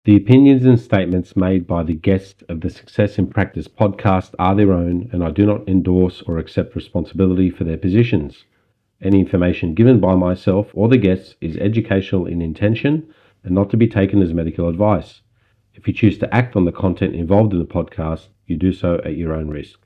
The opinions and statements made by the guests of the Success in Practice podcast are their own, and I do not endorse or accept responsibility for their positions. Any information given by myself or the guests is educational in intention and not to be taken as medical advice. If you choose to act on the content involved in the podcast, you do so at your own risk.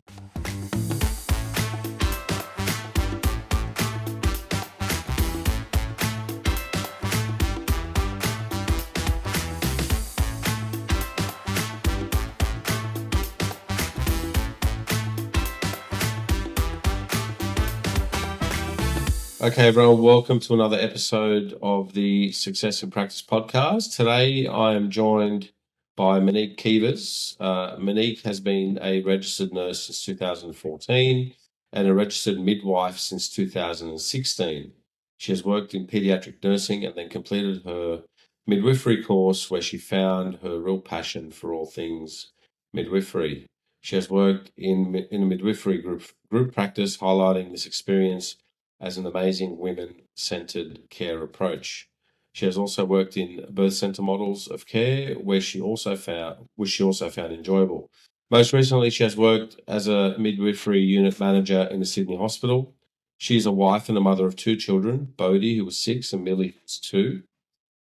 Okay, everyone, welcome to another episode of the Success in Practice podcast. Today, I am joined by Monique Keevers. Monique has been a registered nurse since 2014 and a registered midwife since 2016. She has worked in pediatric nursing and then completed her midwifery course where she found her real passion for all things midwifery. She has worked in a midwifery group practice, highlighting this experience as an amazing women-centered care approach. She has also worked in birth center models of care, which she also found enjoyable. Most recently, she has worked as a midwifery unit manager in the Sydney Hospital. She is a wife and a mother of two children, Bodhi, who was 6, and Millie, who was 2.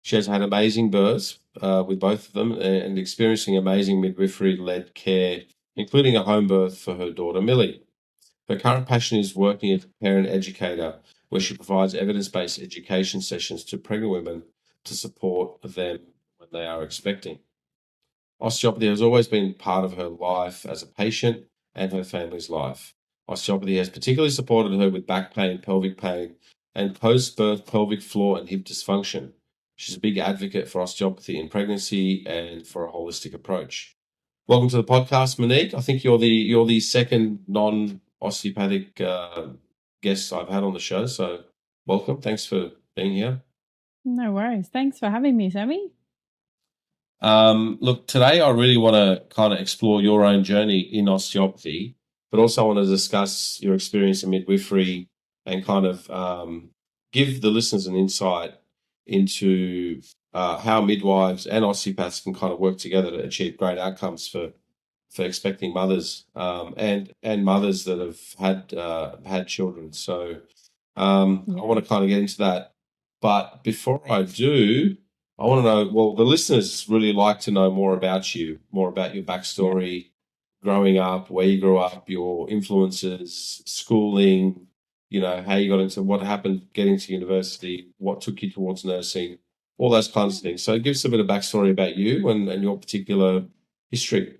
She has had amazing births with both of them and experiencing amazing midwifery-led care, including a home birth for her daughter, Millie. Her current passion is working as a parent educator, where she provides evidence-based education sessions to pregnant women to support them when they are expecting. Osteopathy has always been part of her life as a patient and her family's life. Osteopathy has particularly supported her with back pain, pelvic pain, and post-birth pelvic floor and hip dysfunction. She's a big advocate for osteopathy in pregnancy and for a holistic approach. Welcome to the podcast, Monique. I think you're the second non-osteopathic guest I've had on the show, so welcome. Thanks for being here. No worries. Thanks for having me, Sammy. Look, today I really want to kind of explore your own journey in osteopathy, but also want to discuss your experience in midwifery and kind of give the listeners an insight into how midwives and osteopaths can kind of work together to achieve great outcomes for expecting mothers and mothers that have had children. So I want to kind of get into that. But before I do, I want to know, well, the listeners really like to know more about you, more about your backstory, growing up, where you grew up, your influences, schooling, how you got into what happened getting to university, what took you towards nursing, all those kinds of things. So give us a bit of backstory about you and your particular history.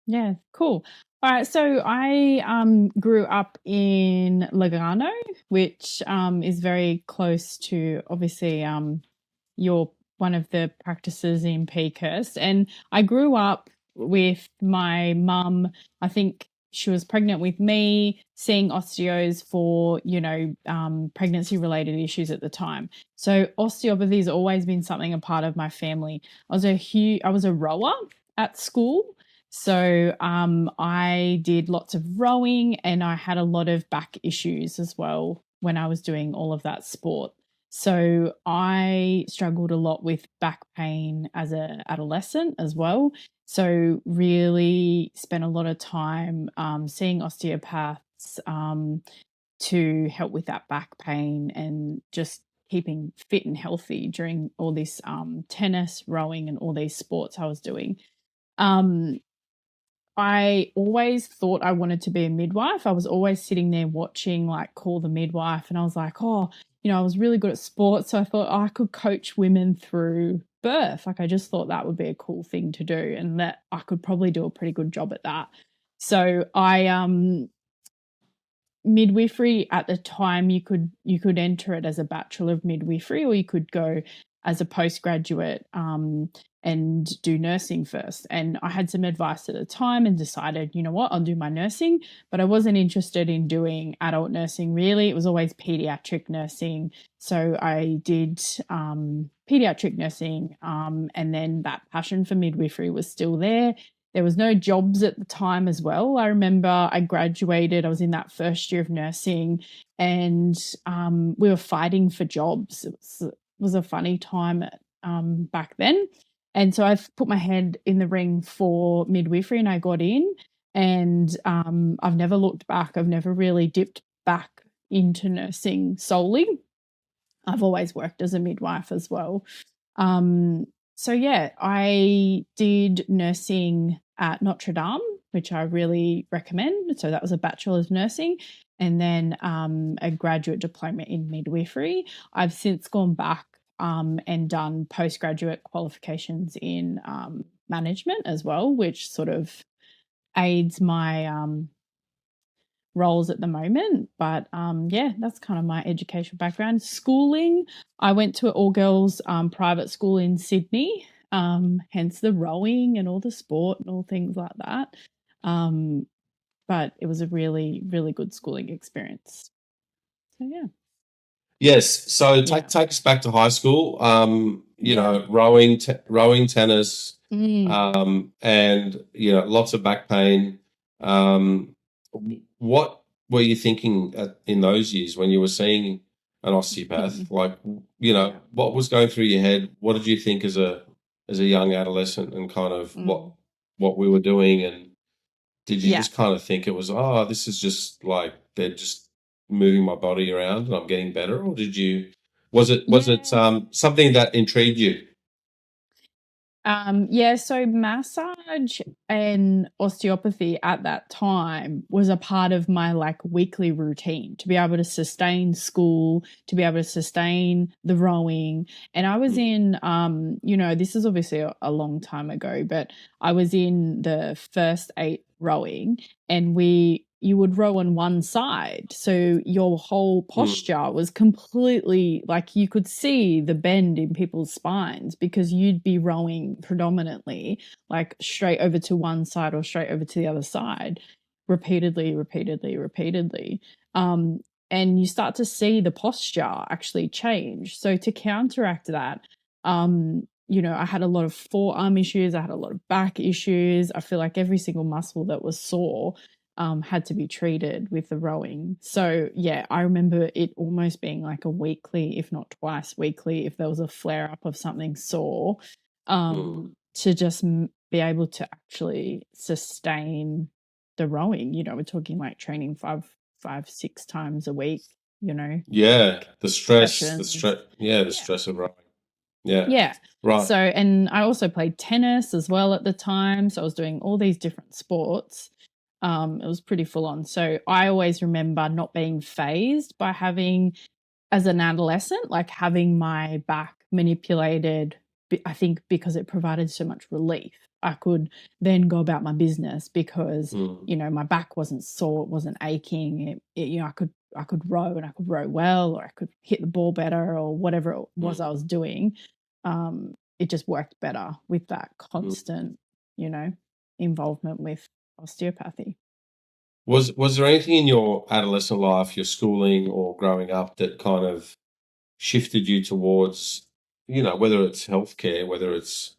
Yeah, cool. All right, so I grew up in Lugano, which is very close to obviously your one of the practices in Peakhurst, and I grew up with my mum. I think she was pregnant with me, seeing osteos for pregnancy related issues at the time. So osteopathy has always been something a part of my family. I was a rower at school. So I did lots of rowing and I had a lot of back issues as well when I was doing all of that sport. So I struggled a lot with back pain as an adolescent as well. So really spent a lot of time seeing osteopaths to help with that back pain and just keeping fit and healthy during all this tennis, rowing and all these sports I was doing. I always thought I wanted to be a midwife. I was always sitting there watching like Call the Midwife, and I was like, I was really good at sports, so I thought I could coach women through birth. Like I just thought that would be a cool thing to do and that I could probably do a pretty good job at that. So I midwifery at the time you could enter it as a Bachelor of Midwifery, or you could go as a postgraduate and do nursing first. And I had some advice at the time and decided, you know what, I'll do my nursing, but I wasn't interested in doing adult nursing really. It was always pediatric nursing. So I did pediatric nursing and then that passion for midwifery was still there. There was no jobs at the time as well. I remember I graduated, I was in that first year of nursing and we were fighting for jobs. It was a funny time back then. And so I've put my head in the ring for midwifery and I got in, and I've never looked back. I've never really dipped back into nursing solely. I've always worked as a midwife as well. So yeah, I did nursing at Notre Dame, which I really recommend. So that was a bachelor's nursing, and then a graduate diploma in midwifery. I've since gone back and done postgraduate qualifications in management as well, which sort of aids my roles at the moment. But yeah, that's kind of my education background. Schooling, I went to an all girls private school in Sydney, hence the rowing and all the sport and all things like that. But it was a really, really good schooling experience. So yeah. Yes. So Yeah. take us back to high school. You Yeah. know, rowing, tennis, and lots of back pain. What were you thinking in those years when you were seeing an osteopath? Like, Yeah. what was going through your head? What did you think as a young adolescent, and kind of what we were doing? And did you Yeah. just kind of think it was, oh, this is just like they're just moving my body around and I'm getting better, or was it something that intrigued you? Yeah, so massage and osteopathy at that time was a part of my like weekly routine to be able to sustain school, to be able to sustain the rowing. And I was in, this is obviously a long time ago, but I was in the first 8 rowing, and you would row on one side. So your whole posture was completely like you could see the bend in people's spines because you'd be rowing predominantly like straight over to one side or straight over to the other side repeatedly, repeatedly, repeatedly. And you start to see the posture actually change. So to counteract that, I had a lot of forearm issues. I had a lot of back issues. I feel like every single muscle that was sore had to be treated with the rowing. So yeah, I remember it almost being like a weekly, if not twice weekly, if there was a flare up of something sore, to just be able to actually sustain the rowing. We're talking like training five, 6 times a week. Yeah, the stress, Sessions. the stress of rowing. Yeah, Yeah. right. So, and I also played tennis as well at the time. So I was doing all these different sports. It was pretty full on. So I always remember not being phased by having, as an adolescent, like having my back manipulated, I think because it provided so much relief. I could then go about my business because, my back wasn't sore, it wasn't aching. I could row and I could row well, or I could hit the ball better, or whatever it was I was doing. It just worked better with that constant, involvement with osteopathy. Was there anything in your adolescent life, your schooling or growing up, that kind of shifted you towards, whether it's healthcare, whether it's,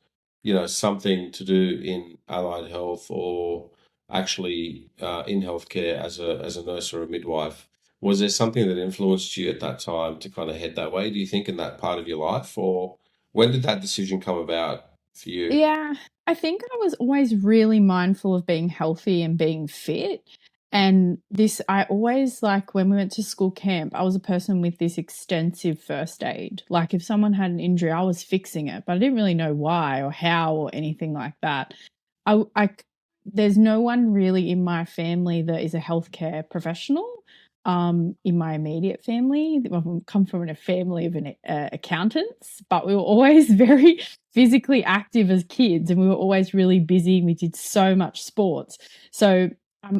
something to do in allied health, or actually in healthcare as a nurse or a midwife? Was there something that influenced you at that time to kind of head that way, do you think, in that part of your life? Or when did that decision come about for you? Yeah, I think I was always really mindful of being healthy and being fit. And I always, like, when we went to school camp, I was a person with this extensive first aid. Like, if someone had an injury, I was fixing it, but I didn't really know why or how or anything like that. There's no one really in my family that is a healthcare professional. In my immediate family, I come from a family of accountants, but we were always very physically active as kids, and we were always really busy. We did so much sports. So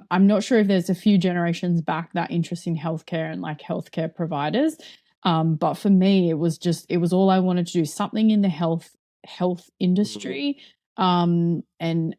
I'm not sure if there's a few generations back that interest in healthcare and like healthcare providers. But for me, it was all I wanted to do, something in the health industry. And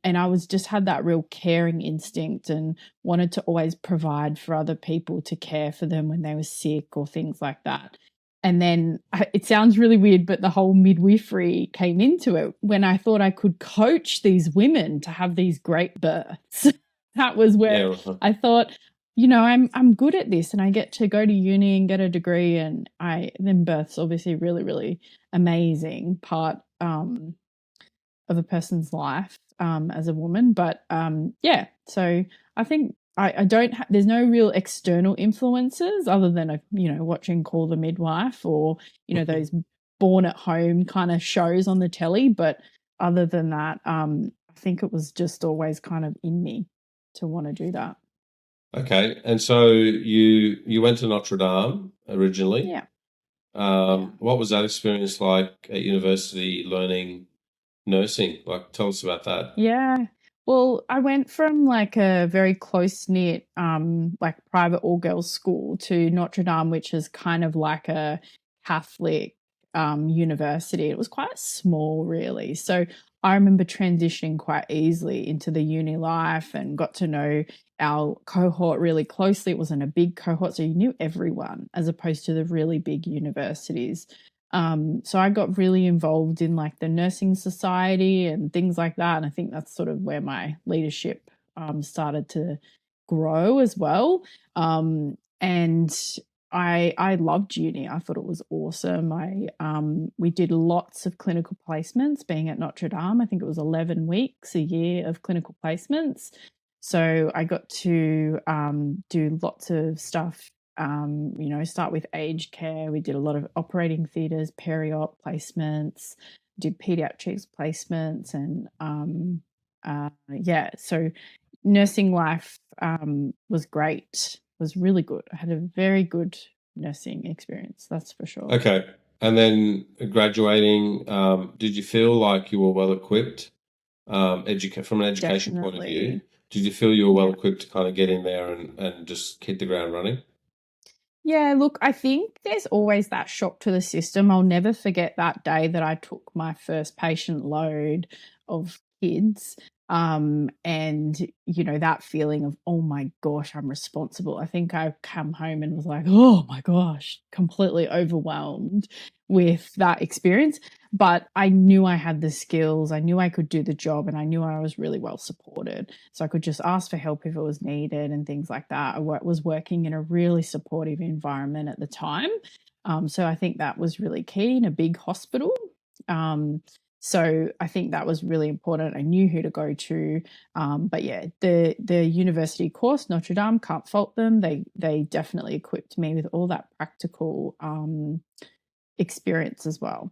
I was just had that real caring instinct and wanted to always provide for other people, to care for them when they were sick or things like that. And then it sounds really weird, but the whole midwifery came into it when I thought I could coach these women to have these great births. That was where I thought, I'm good at this, and I get to go to uni and get a degree, and then birth's obviously really, really amazing part. of a person's life as a woman. But yeah, so I think I don't there's no real external influences other than watching Call the Midwife or those born at home kind of shows on the telly. But other than that, I think it was just always kind of in me to want to do that. Okay, and so you went to Notre Dame originally. Yeah. Yeah. What was that experience like at university learning nursing? Like, tell us about that. Yeah. Well, I went from like a very close knit, like private all girls school to Notre Dame, which is kind of like a Catholic university. It was quite small, really. So I remember transitioning quite easily into the uni life and got to know our cohort really closely. It wasn't a big cohort, so you knew everyone as opposed to the really big universities. So I got really involved in like the nursing society and things like that. And I think that's sort of where my leadership started to grow as well. And I loved uni. I thought it was awesome. We did lots of clinical placements being at Notre Dame. I think it was 11 weeks a year of clinical placements. So I got to do lots of stuff, start with aged care. We did a lot of operating theatres, peri-op placements, did pediatrics placements, and so nursing life was great, was really good. I had a very good nursing experience, that's for sure. Okay, and then graduating, did you feel like you were well equipped, from an education point of view? Definitely. Did you feel you were well Yeah. equipped to kind of get in there and just hit the ground running? Yeah, look, I think there's always that shock to the system. I'll never forget that day that I took my first patient load of kids. And that feeling of, oh my gosh, I'm responsible. I think I come home and was like, oh my gosh, completely overwhelmed with that experience. But I knew I had the skills, I knew I could do the job, and I knew I was really well supported. So I could just ask for help if it was needed and things like that. I was working in a really supportive environment at the time. So I think that was really key in a big hospital. So I think that was really important. I knew who to go to. But yeah, the university course, Notre Dame, can't fault them. They definitely equipped me with all that practical experience as well.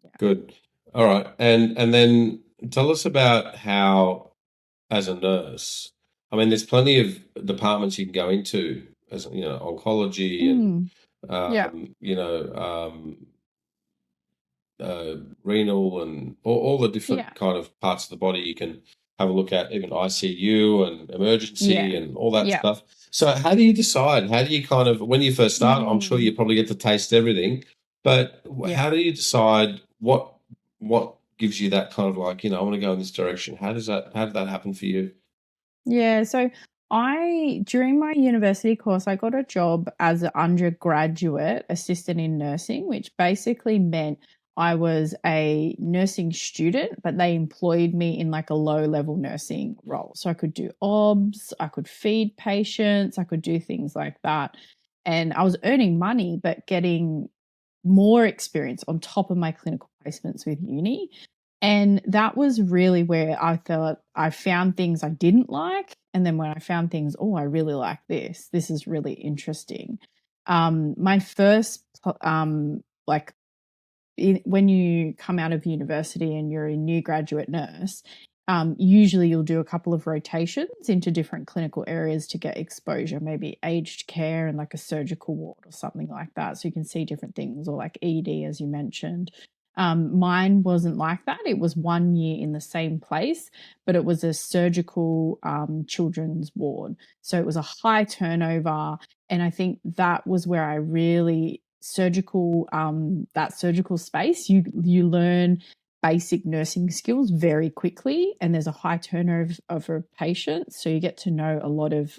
Yeah. Good. All right. And then tell us about how, as a nurse, I mean, there's plenty of departments you can go into, as oncology and Yeah. renal and all the different Yeah. kind of parts of the body you can have a look at, even ICU and emergency Yeah. and all that Yeah. stuff. So how do you decide? How do you kind of, when you first start, I'm sure you Mm. probably get to taste everything, but Yeah. how do you decide what gives you that kind of like, I want to go in this direction? How did that happen for you? Yeah. So during my university course, I got a job as an undergraduate assistant in nursing, which basically meant I was a nursing student, but they employed me in like a low level nursing role. So I could do OBS, I could feed patients, I could do things like that. And I was earning money, but getting more experience on top of my clinical placements with uni. And that was really where I thought I found things I didn't like. And then when I found things, oh, I really like this. This is really interesting. My first, like, when you come out of university and you're a new graduate nurse, usually you'll do a couple of rotations into different clinical areas to get exposure, maybe aged care and like a surgical ward or something like that. So you can see different things, or like ED, as you mentioned. Mine wasn't like that. It was 1 year in the same place, but it was a surgical children's ward. So it was a high turnover. And I think that was where I really that surgical space, you learn basic nursing skills very quickly, and there's a high turnover of patients, so you get to know a lot of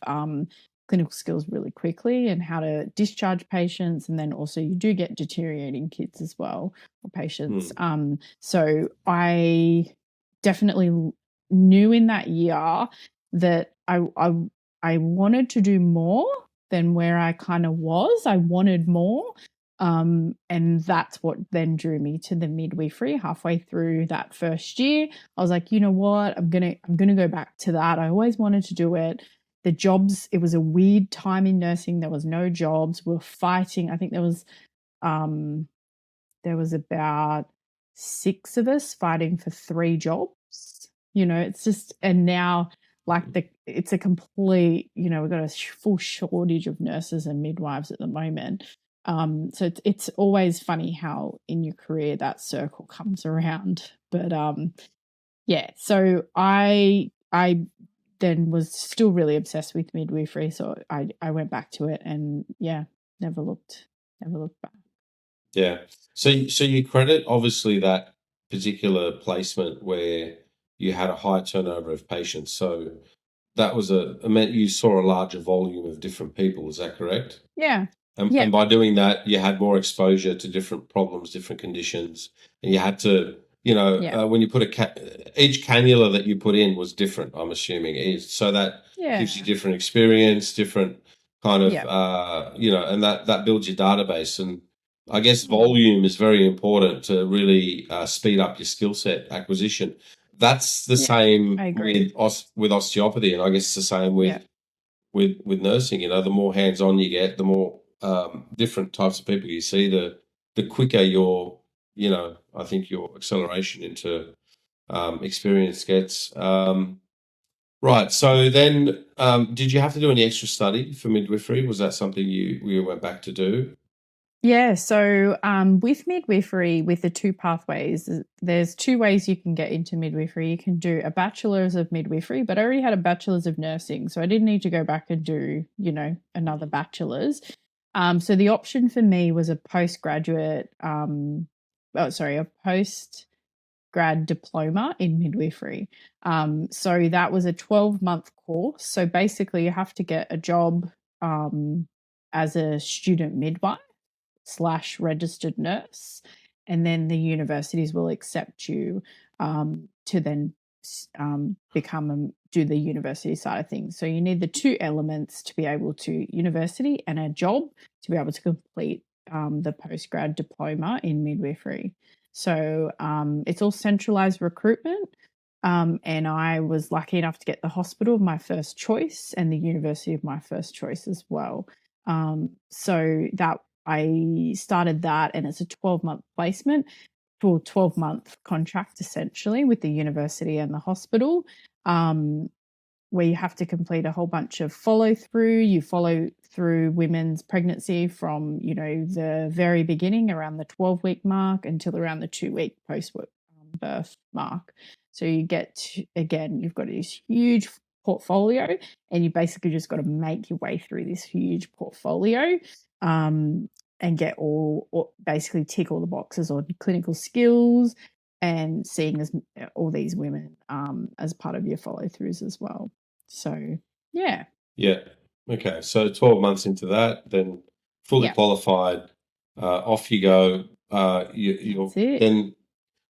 clinical skills really quickly and how to discharge patients. And then also you do get deteriorating kids as well, or patients. So I definitely knew in that year that I wanted to do more than where I kind of was. I wanted more. And that's what then drew me to the midwifery. Halfway through that first year, I was like, you know what, I'm gonna go back to that. I always wanted to do it. The jobs, it was a weird time in nursing. There was no jobs. We were fighting. I think there was about 6 of us fighting for 3 jobs. It's just, and now it's a complete, we've got a full shortage of nurses and midwives at the moment. So it's always funny how in your career that circle comes around. But yeah, so I then was still really obsessed with midwifery, so I went back to it, and yeah, never looked back. Yeah. So you credit obviously that particular placement where you had a high turnover of patients. So that was I meant you saw a larger volume of different people. Is that correct? Yeah. And by doing that, you had more exposure to different problems, different conditions, and you had to, when you put each cannula that you put in was different. I'm assuming so that gives you different experience, different kind of, and that builds your database. And I guess volume is very important to really speed up your skill set acquisition. That's the same with osteopathy, and I guess it's the same with nursing. The more hands-on you get, the more different types of people you see, the quicker I think your acceleration into experience gets. Right. So then, did you have to do any extra study for midwifery? Was that something you went back to do? Yeah, so with midwifery, with the 2 pathways, there's 2 ways you can get into midwifery. You can do a bachelor's of midwifery, but I already had a bachelor's of nursing, so I didn't need to go back and do, another bachelor's. So the option for me was a postgraduate, a postgrad diploma in midwifery. So that was a 12-month course. So basically, you have to get a job as a student midwife / registered nurse, and then the universities will accept you to then do the university side of things. So you need the 2 elements to be able to university and a job to be able to complete the postgrad diploma in midwifery. So it's all centralized recruitment. And I was lucky enough to get the hospital of my first choice and the university of my first choice as well. So that I started that, and it's a 12-month placement, for 12-month contract essentially with the university and the hospital, where you have to complete a whole bunch of follow through. You follow through women's pregnancy from, the very beginning around the 12-week mark until around the 2-week post-birth mark. So you've got this huge portfolio, and you basically just got to make your way through this huge portfolio and get basically tick all the boxes on clinical skills and seeing all these women as part of your follow throughs as well. So, yeah. Yeah. Okay. So 12 months into that, then fully qualified, off you go. You're then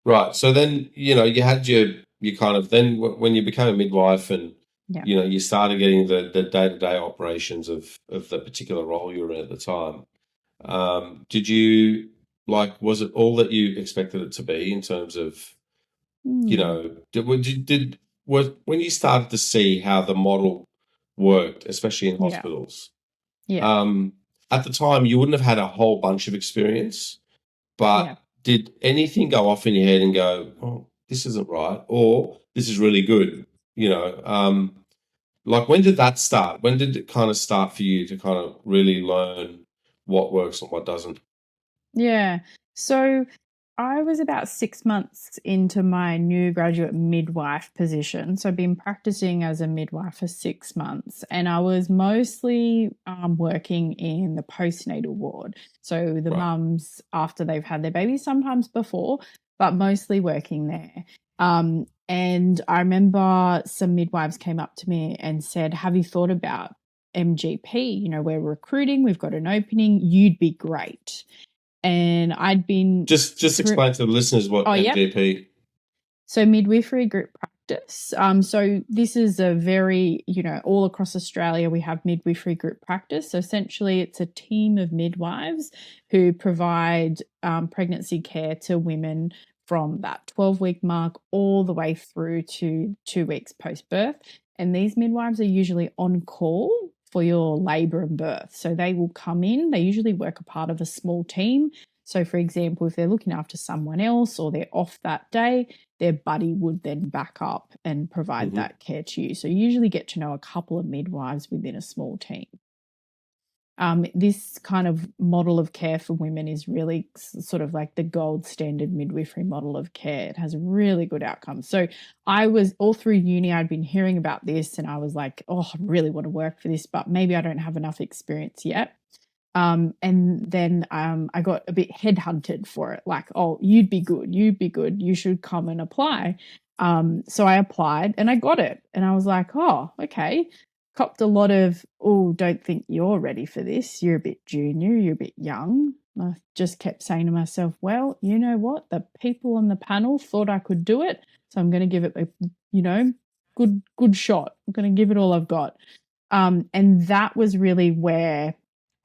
right. So then, you had your kind of, then when you became a midwife and, you started getting the day-to-day operations of the particular role you were in at the time. Did you was it all that you expected it to be in terms of, when you started to see how the model worked, especially in hospitals? At the time, you wouldn't have had a whole bunch of experience, but did anything go off in your head and go, "Oh, this isn't right," or "This is really good"? When did that start? When did it kind of start for you to kind of really learn what works and what doesn't? Yeah. So I was about 6 months into my new graduate midwife position. So I've been practicing as a midwife for 6 months, and I was mostly working in the postnatal ward. So the mums after they've had their baby, sometimes before, but mostly working there. And I remember some midwives came up to me and said, "Have you thought about MGP? We're recruiting, we've got an opening, you'd be great." And I'd been just explain to the listeners what MGP. So midwifery group practice. So this is a very, all across Australia, we have midwifery group practice. So essentially it's a team of midwives who provide pregnancy care to women from that 12-week mark all the way through to 2 weeks post-birth. And these midwives are usually on call for your labour and birth. So they will come in, they usually work a part of a small team. So for example, if they're looking after someone else or they're off that day, their buddy would then back up and provide that care to you. So you usually get to know a couple of midwives within a small team. This kind of model of care for women is really sort of like the gold standard midwifery model of care. It has really good outcomes. So I was all through uni, I'd been hearing about this and I was like, oh, I really want to work for this, but maybe I don't have enough experience yet. And then I got a bit headhunted for it, like, oh, you'd be good, you should come and apply. So I applied and I got it. And I was like, oh, okay. Copped a lot of, oh, don't think you're ready for this. You're a bit junior, you're a bit young. I just kept saying to myself, well, you know what? The people on the panel thought I could do it. So I'm going to give it a, good shot. I'm going to give it all I've got. And that was really where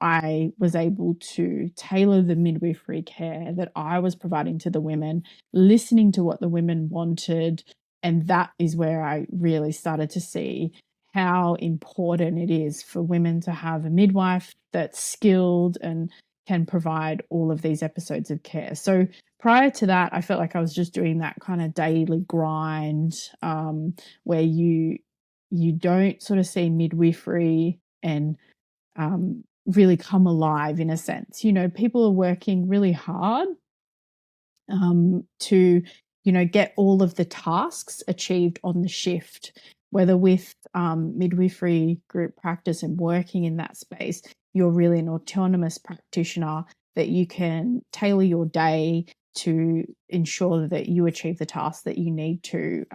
I was able to tailor the midwifery care that I was providing to the women, listening to what the women wanted. And that is where I really started to see how important it is for women to have a midwife that's skilled and can provide all of these episodes of care. So prior to that, I felt like I was just doing that kind of daily grind where you don't sort of see midwifery and really come alive in a sense. People are working really hard to, get all of the tasks achieved on the shift, whether with midwifery group practice and working in that space, you're really an autonomous practitioner that you can tailor your day to ensure that you achieve the tasks that you need to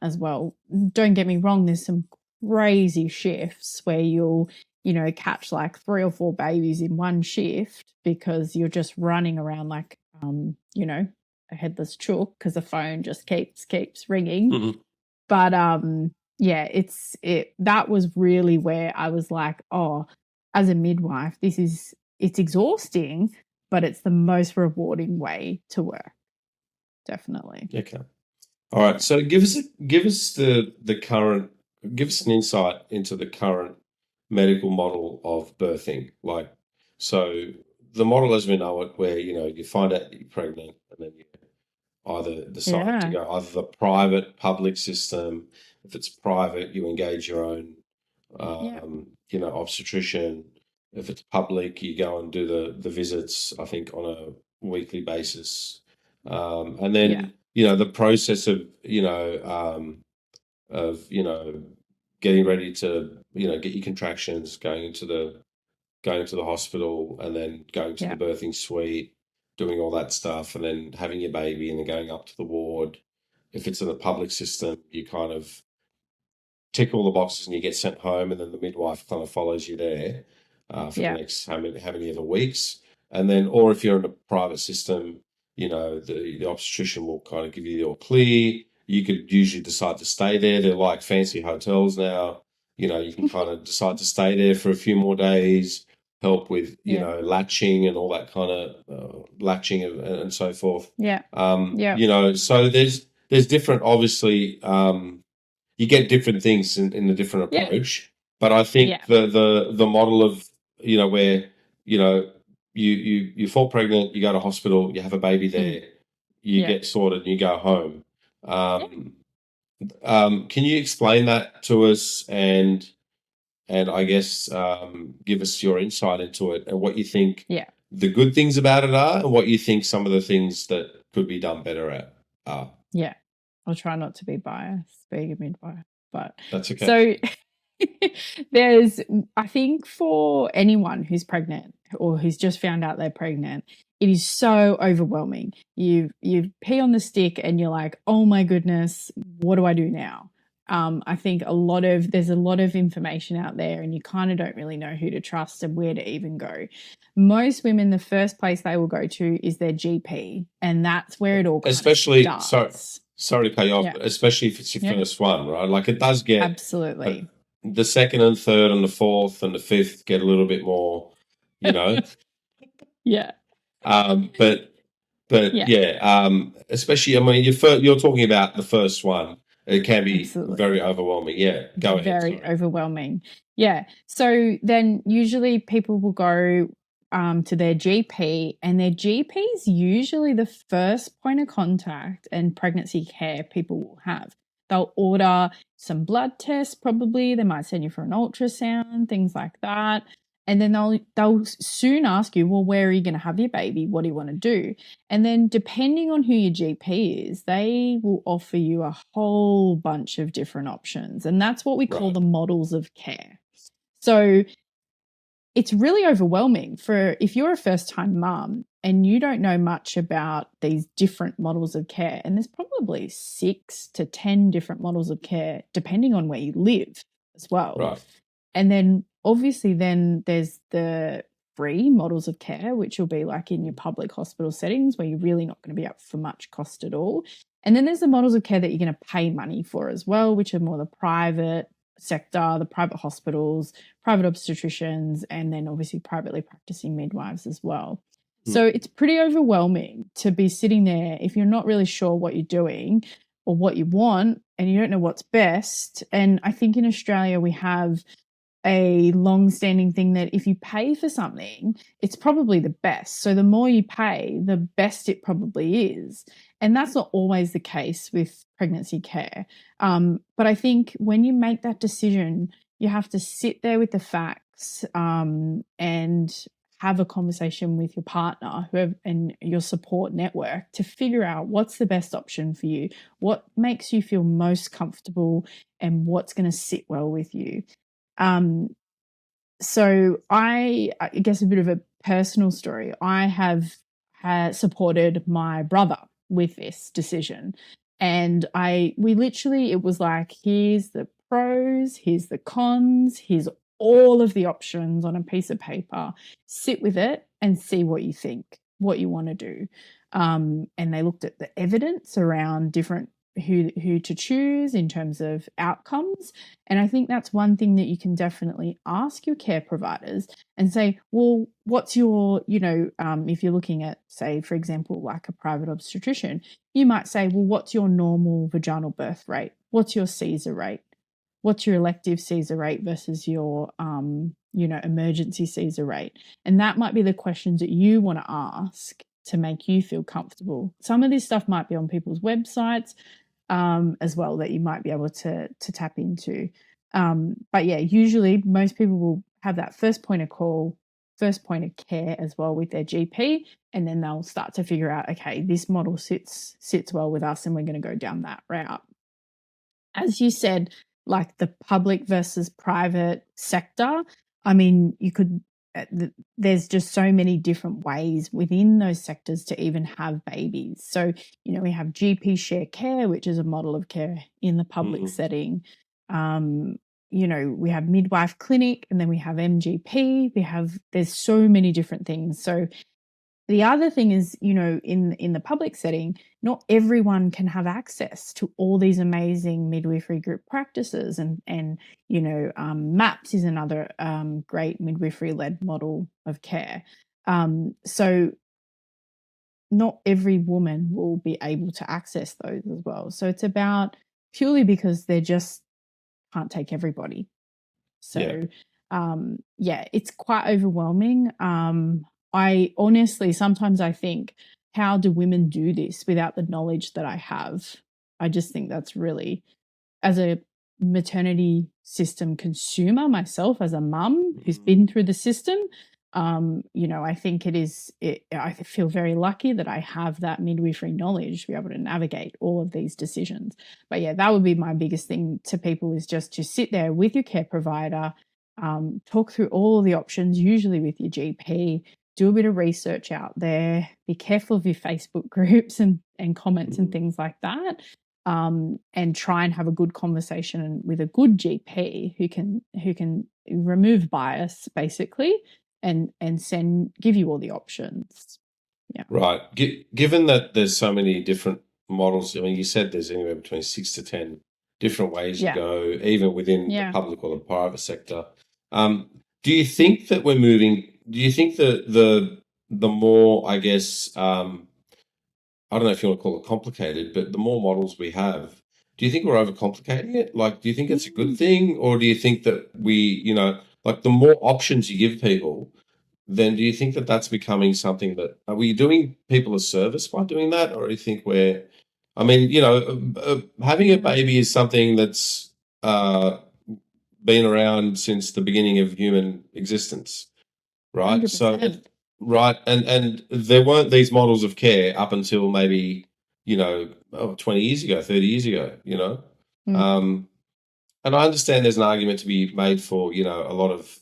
as well. Don't get me wrong, there's some crazy shifts where you'll catch like 3 or 4 babies in one shift because you're just running around like a headless chook because the phone just keeps ringing. But that was really where I was like, oh, as a midwife, it's exhausting, but it's the most rewarding way to work. Definitely. Okay. All right. So give us an insight into the current medical model of birthing. Like, so the model as we know it, where you find out that you're pregnant and then you either decide to go either the private public system. If it's private, you engage your own obstetrician. If it's public, you go and do the visits, I think, on a weekly basis. And then the process of getting ready to get your contractions, going to the hospital, and then going to the birthing suite, doing all that stuff, and then having your baby, and then going up to the ward. If it's in the public system, you kind of tick all the boxes and you get sent home, and then the midwife kind of follows you there for the next how many other weeks. And then, or if you're in a private system, the obstetrician will kind of give you the all clear. You could usually decide to stay there. They're like fancy hotels now. You can kind of decide to stay there for a few more days, help with, latching and all that kind of latching and so forth. So there's different, obviously, you get different things in the different approach. But I think the model of, where, you fall pregnant, you go to hospital, you have a baby there, you get sorted and you go home. Can you explain that to us and I guess give us your insight into it and what you think the good things about it are and what you think some of the things that could be done better at are? Yeah. I'll try not to be biased being a midwife, but that's okay. So I think for anyone who's pregnant or who's just found out they're pregnant, it is so overwhelming. You pee on the stick and you're like, oh my goodness, what do I do now? I think there's a lot of information out there and you kind of don't really know who to trust and where to even go. Most women, the first place they will go to is their GP, and that's where it all kind of starts. sorry to cut you off, Yeah. but especially if it's your Yeah. first one, right? Like it does get, Absolutely. the second and third and the fourth and the fifth get a little bit more, you know. Yeah. But Yeah. especially, I mean, you're talking about the first one. It can be Absolutely. very overwhelming. Yeah, go ahead. Very Sorry. overwhelming. Yeah. So then usually people will go to their GP, and their GP is usually the first point of contact and pregnancy care people will have. They'll order some blood tests, probably. They might send you for an ultrasound, things like that. And then they'll soon ask you, well, where are you going to have your baby? What do you want to do? And then, depending on who your GP is, they will offer you a whole bunch of different options. And that's what we call Right. the models of care. So it's really overwhelming for if you're a first time mum and you don't know much about these different models of care. And there's probably 6 to 10 different models of care, depending on where you live as well. Right. And then obviously then there's the free models of care, which will be like in your public hospital settings where you're really not going to be up for much cost at all. And then there's the models of care that you're going to pay money for as well, which are more the private sector, the private hospitals, private obstetricians, and then obviously privately practicing midwives as well. So it's pretty overwhelming to be sitting there if you're not really sure what you're doing or what you want and you don't know what's best. And I think in Australia we have a long-standing thing that if you pay for something, it's probably the best. So the more you pay, the best it probably is. And that's not always the case with pregnancy care. But I think when you make that decision, you have to sit there with the facts and have a conversation with your partner and your support network to figure out what's the best option for you, what makes you feel most comfortable, and what's going to sit well with you. So I guess a bit of a personal story. I have supported my brother with this decision, and we literally, it was like, here's the pros, here's the cons, here's all of the options on a piece of paper. Sit with it and see what you think, what you want to do. And they looked at the evidence around different who to choose in terms of outcomes. And I think that's one thing that you can definitely ask your care providers and say, well, what's your, if you're looking at, say, for example, like a private obstetrician, you might say, well, what's your normal vaginal birth rate? What's your Caesar rate? What's your elective Caesar rate versus your, emergency Caesar rate? And that might be the questions that you want to ask to make you feel comfortable. Some of this stuff might be on people's websites as well that you might be able to tap into. But yeah, usually most people will have that first point of call, first point of care as well with their GP, and then they'll start to figure out, okay, this model sits well with us and we're going to go down that route. As you said, like the public versus private sector, I mean, you could there's just so many different ways within those sectors to even have babies. So, we have GP share care, which is a model of care in the public setting. We have midwife clinic, and then we have MGP. There's so many different things. So the other thing is, in the public setting, not everyone can have access to all these amazing midwifery group practices, and MAPS is another great midwifery-led model of care. So not every woman will be able to access those as well. So it's about purely because they just can't take everybody. So it's quite overwhelming. I honestly, sometimes I think, how do women do this without the knowledge that I have? I just think that's really, as a maternity system consumer myself, as a mum who's been through the system, I think I feel very lucky that I have that midwifery knowledge to be able to navigate all of these decisions. But yeah, that would be my biggest thing to people, is just to sit there with your care provider, talk through all of the options, usually with your GP, do a bit of research out there, be careful of your Facebook groups and comments and things like that, and try and have a good conversation with a good GP who can remove bias, basically, and give you all the options. Yeah. Right. Given that there's so many different models. I mean, you said there's anywhere between 6 to 10 different ways you Yeah. go, even within the Yeah. public or the private sector. Do you think that we're moving? Do you think that the more, I guess, I don't know if you want to call it complicated, but the more models we have, do you think we're overcomplicating it? Like, do you think it's a good thing, or do you think that like the more options you give people, then do you think that that's becoming something that are we doing people a service by doing that, or do you think I mean, having a baby is something that's uh, been around since the beginning of human existence, right? So, 100%. right, and there weren't these models of care up until maybe 20 years ago, 30 years ago, Mm. um, and I understand there's an argument to be made for a lot of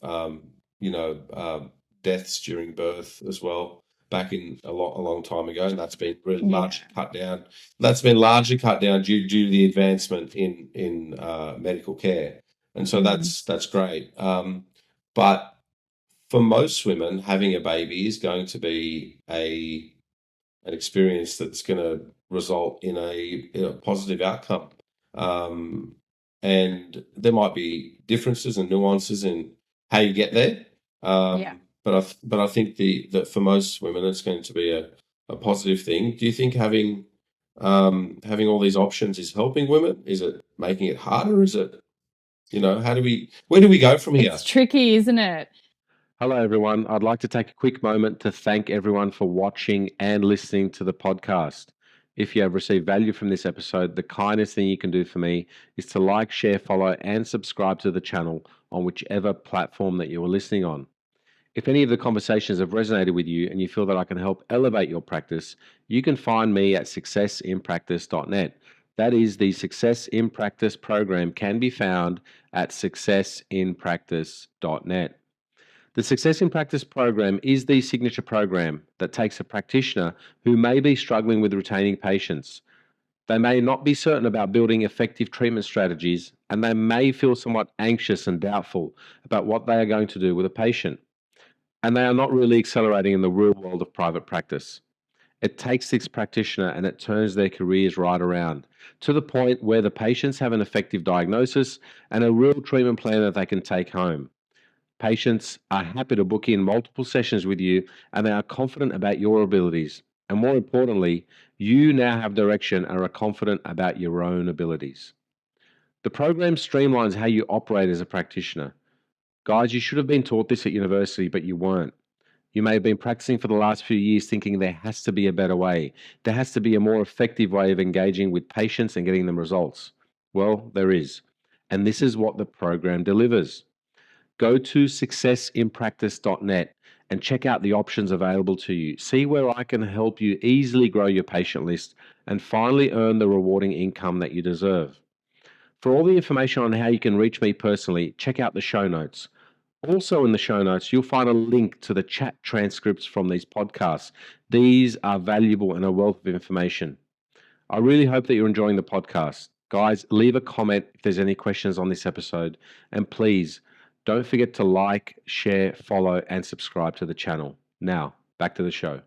deaths during birth as well, back in a long time ago, and that's been really Yeah. largely cut down. That's been largely cut down due to the advancement in medical care, and so that's great. But for most women, having a baby is going to be an experience that's going to result in a positive outcome. And there might be differences and nuances in how you get there. Yeah. But I think that for most women, it's going to be a positive thing. Do you think having all these options is helping women? Is it making it harder? Is it, where do we go from here? It's tricky, isn't it? Hello, everyone. I'd like to take a quick moment to thank everyone for watching and listening to the podcast. If you have received value from this episode, the kindest thing you can do for me is to like, share, follow, and subscribe to the channel on whichever platform that you are listening on. If any of the conversations have resonated with you and you feel that I can help elevate your practice, you can find me at successinpractice.net. That is, the Success in Practice program can be found at successinpractice.net. The Success in Practice program is the signature program that takes a practitioner who may be struggling with retaining patients. They may not be certain about building effective treatment strategies, and they may feel somewhat anxious and doubtful about what they are going to do with a patient. And they are not really accelerating in the real world of private practice. It takes this practitioner and it turns their careers right around to the point where the patients have an effective diagnosis and a real treatment plan that they can take home. Patients are happy to book in multiple sessions with you, and they are confident about your abilities. And more importantly, you now have direction and are confident about your own abilities. The program streamlines how you operate as a practitioner. Guys, you should have been taught this at university, but you weren't. You may have been practicing for the last few years thinking there has to be a better way. There has to be a more effective way of engaging with patients and getting them results. Well, there is. And this is what the program delivers. Go to successinpractice.net and check out the options available to you. See where I can help you easily grow your patient list and finally earn the rewarding income that you deserve. For all the information on how you can reach me personally, check out the show notes. Also in the show notes, you'll find a link to the chat transcripts from these podcasts. These are valuable and a wealth of information. I really hope that you're enjoying the podcast. Guys, leave a comment if there's any questions on this episode. And please, don't forget to like, share, follow, and subscribe to the channel. Now, back to the show.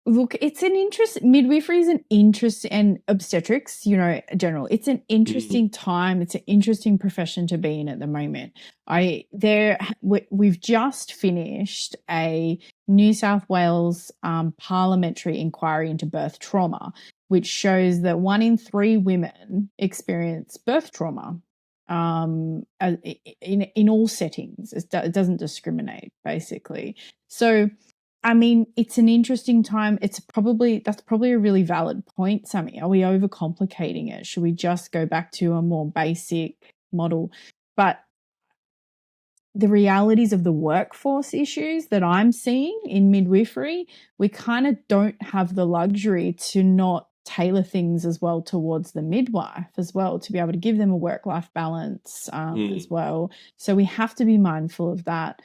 Look, it's an interest. Midwifery is an interest, and obstetrics, general. It's an interesting time. It's an interesting profession to be in at the moment. We've just finished a New South Wales parliamentary inquiry into birth trauma, which shows that 1 in 3 women experience birth trauma. In all settings, it doesn't discriminate, basically. So, I mean, it's an interesting time. That's probably a really valid point, Sammy. Are we overcomplicating it? Should we just go back to a more basic model? But the realities of the workforce issues that I'm seeing in midwifery, we kind of don't have the luxury to not tailor things as well towards the midwife as well, to be able to give them a work-life balance as well. So we have to be mindful of that.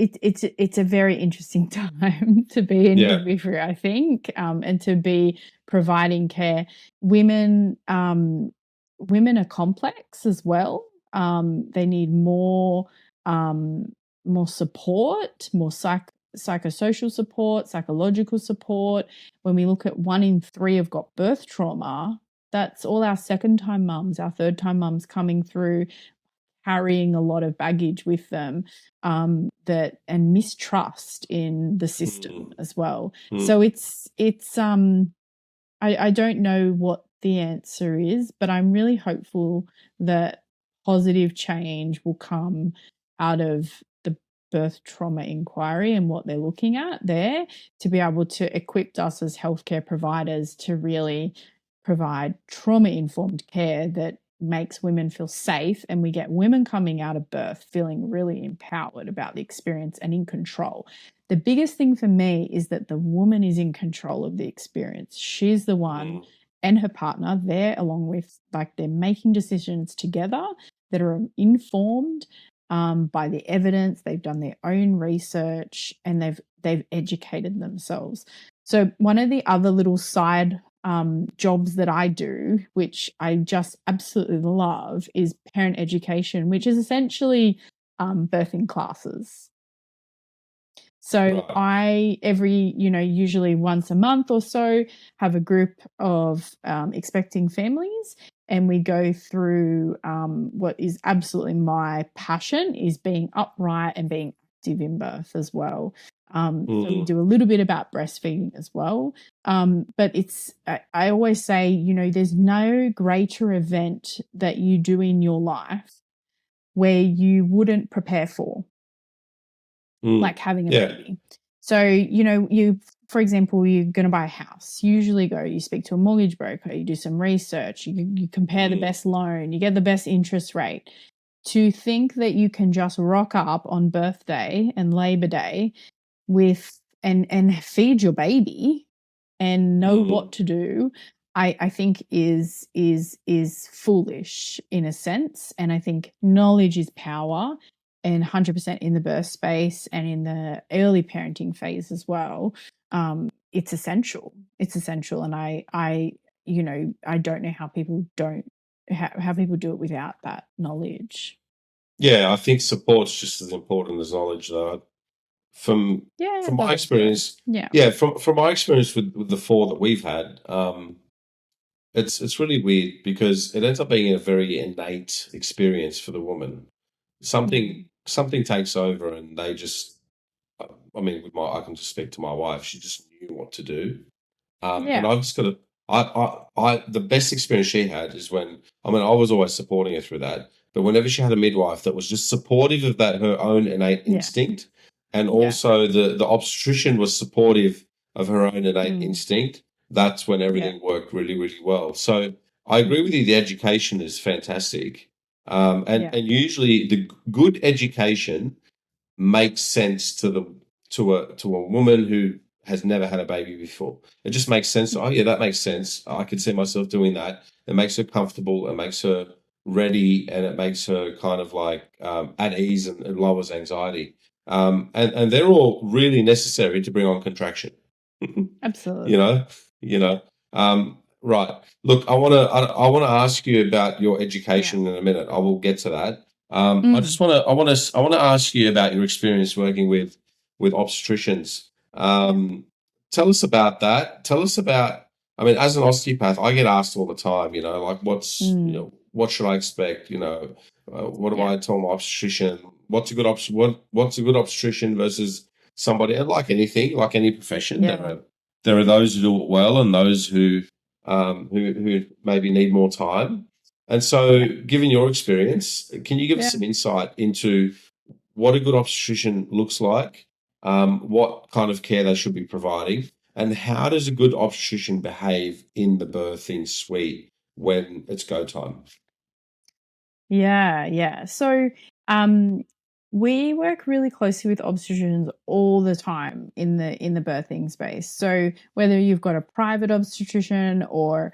It's a very interesting time to be in midwifery, I think, and to be providing care. Women are complex as well. They need more support, more psychosocial support, psychological support. When we look at 1 in 3 have got birth trauma, that's all our second-time mums, our third-time mums coming through, carrying a lot of baggage with them, that and mistrust in the system as well. So it's I don't know what the answer is, but I'm really hopeful that positive change will come out of the birth trauma inquiry and what they're looking at there, to be able to equip us as healthcare providers to really provide trauma-informed care that makes women feel safe, and we get women coming out of birth feeling really empowered about the experience and in control. The biggest thing for me is that the woman is in control of the experience. She's the one, and her partner, they're along with, like, they're making decisions together that are informed by the evidence. They've done their own research, and they've educated themselves. So one of the other little side jobs that I do, which I just absolutely love, is parent education, which is essentially birthing classes. So I usually once a month or so, have a group of expecting families, and we go through what is absolutely my passion, is being upright and being active in birth as well. So we do a little bit about breastfeeding as well. But I always say, there's no greater event that you do in your life where you wouldn't prepare for, like having a baby. So, for example, you're going to buy a house. You usually you speak to a mortgage broker, you do some research, you compare the best loan, you get the best interest rate. To think that you can just rock up on birthday and Labor Day with and feed your baby and know what to do, I think is foolish in a sense. And I think knowledge is power, and 100% in the birth space and in the early parenting phase as well. It's essential. And I don't know how people how people do it without that knowledge. Yeah, I think support's just as important as knowledge, though. From my experience, from my experience with the 4 that we've had, it's really weird, because it ends up being a very innate experience for the woman. Something takes over, and they just, I mean, I can just speak to my wife. She just knew what to do. And I've just got to, the best experience she had is when, I was always supporting her through that, but whenever she had a midwife that was just supportive of that, her own innate instinct, and also the obstetrician was supportive of her own innate instinct, that's when everything worked really, really well. So I agree with you. The education is fantastic. And usually the good education makes sense to a woman who has never had a baby before. It just makes sense. Oh yeah, that makes sense. I could see myself doing that. It makes her comfortable. It makes her ready, and it makes her kind of like at ease, and it lowers anxiety. And they're all really necessary to bring on contraction. Absolutely. Right. Look, I want to ask you about your education in a minute. I will get to that. I want to ask you about your experience working with obstetricians. Tell us about that. Tell us about, as an osteopath, I get asked all the time, like what should I expect? What do I tell my obstetrician? What's a good obstetrician versus somebody, and like anything, like any profession, there are those who do it well, and those who maybe need more time. And so, given your experience, can you give us some insight into what a good obstetrician looks like, what kind of care they should be providing, and how does a good obstetrician behave in the birthing suite when it's go time? Yeah. So we work really closely with obstetricians all the time in the birthing space. So whether you've got a private obstetrician or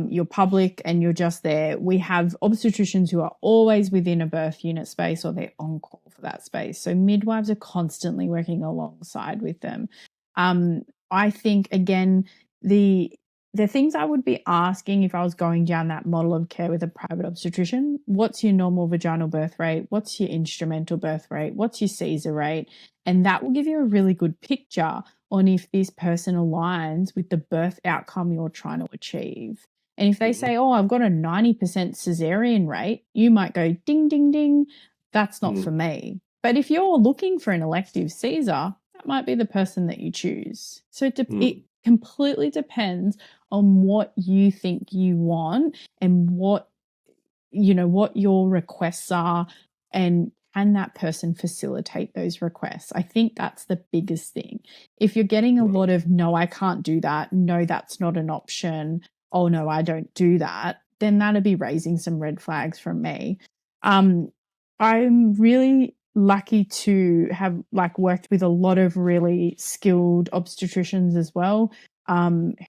you're public and you're just there, we have obstetricians who are always within a birth unit space, or they're on call for that space. So midwives are constantly working alongside with them. I think, again, the things I would be asking if I was going down that model of care with a private obstetrician: what's your normal vaginal birth rate? What's your instrumental birth rate? What's your Caesar rate? And that will give you a really good picture on if this person aligns with the birth outcome you're trying to achieve. And if they say, oh, I've got a 90% cesarean rate, you might go, ding, ding, ding, that's not for me. But if you're looking for an elective Caesar, that might be the person that you choose. So it completely depends on what you think you want and what your requests are, and can that person facilitate those requests? I think that's the biggest thing. If you're getting a lot of, no, I can't do that, no, that's not an option, oh no, I don't do that, then that'd be raising some red flags from me. I'm really lucky to have worked with a lot of really skilled obstetricians as well,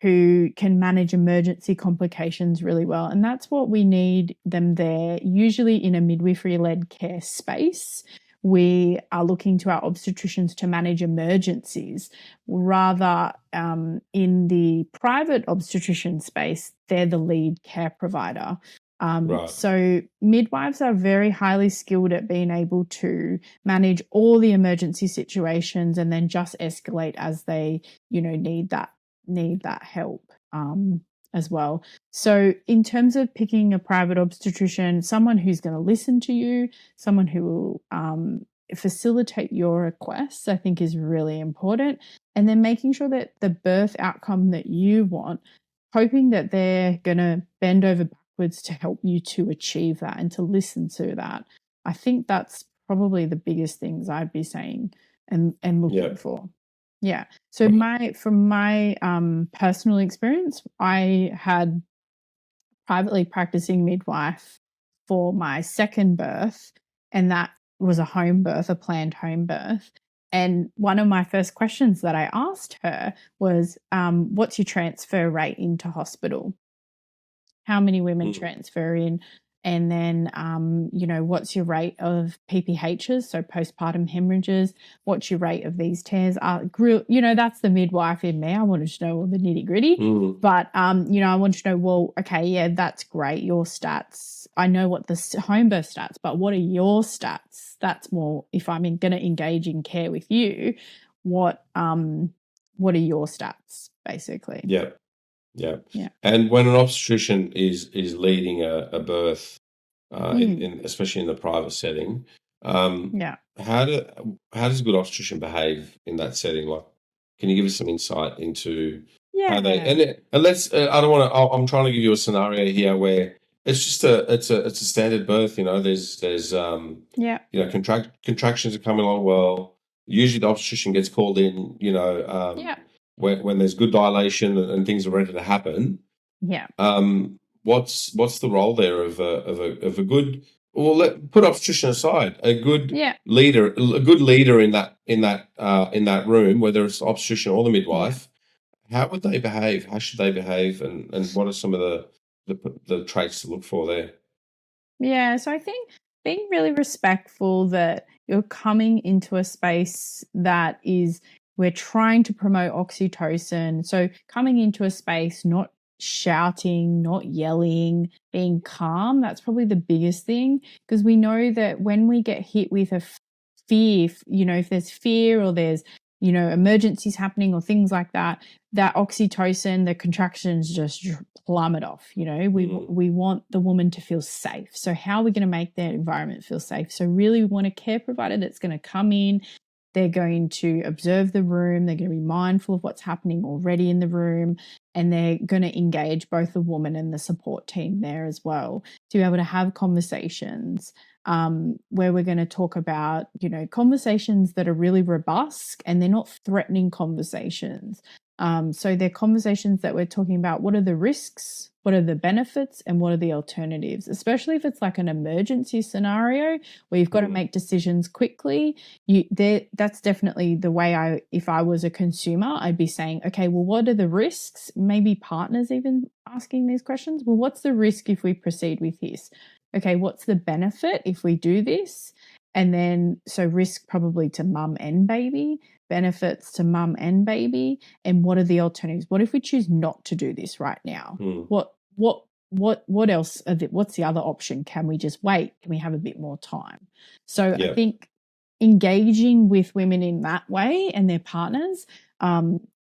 who can manage emergency complications really well. And that's what we need them there, usually in a midwifery-led care space. We are looking to our obstetricians to manage emergencies. Rather, in the private obstetrician space, they're the lead care provider. So midwives are very highly skilled at being able to manage all the emergency situations and then just escalate as they, need that help as well. So in terms of picking a private obstetrician, someone who's going to listen to you, someone who will facilitate your requests, I think is really important. And then making sure that the birth outcome that you want, hoping that they're going to bend over backwards to help you to achieve that and to listen to that. I think that's probably the biggest things I'd be saying and looking for. Yeah. So from my personal experience, I had privately practicing midwife for my second birth, and that was a home birth, a planned home birth. And one of my first questions that I asked her was, what's your transfer rate into hospital? How many women transfer in? And then, what's your rate of PPHs, so postpartum hemorrhages? What's your rate of these tears? That's the midwife in me. I wanted to know all the nitty gritty. But, I wanted to know, well, okay, yeah, that's great, your stats. I know what the home birth stats, but what are your stats? That's more, if I'm going to engage in care with you, what are your stats, basically? Yeah. And when an obstetrician is leading a birth, especially in the private setting, how does a good obstetrician behave in that setting? Like, can you give us some insight into how they? And let's. I don't want to. I'm trying to give you a scenario here where it's just it's a standard birth. There's contractions are coming along well. Usually the obstetrician gets called in. When there's good dilation and things are ready to happen. What's the role there of a good? Well, put obstetrician aside. A good leader, in that room, whether it's obstetrician or the midwife. How would they behave? How should they behave? And what are some of the traits to look for there? Yeah, so I think being really respectful that you're coming into a space that is, we're trying to promote oxytocin. So coming into a space, not shouting, not yelling, being calm, that's probably the biggest thing, because we know that when we get hit with a fear, if there's fear or there's, emergencies happening or things like that, that oxytocin, the contractions just plummet off. We want the woman to feel safe. So how are we going to make their environment feel safe? So really we want a care provider that's going to come in. They're going to observe the room. They're going to be mindful of what's happening already in the room. And they're going to engage both the woman and the support team there as well, to be able to have conversations where we're going to talk about, conversations that are really robust and they're not threatening conversations. So they're conversations that we're talking about, what are the risks, what are the benefits, and what are the alternatives, especially if it's like an emergency scenario where you've got to make decisions quickly. That's definitely the way if I was a consumer, I'd be saying, okay, well, what are the risks? Maybe partners even asking these questions. Well, what's the risk if we proceed with this? Okay, what's the benefit if we do this? And then, so risk probably to mum and baby, benefits to mum and baby, and what are the alternatives? What if we choose not to do this right now? What else? What's the other option? Can we just wait? Can we have a bit more time? So I think engaging with women in that way and their partners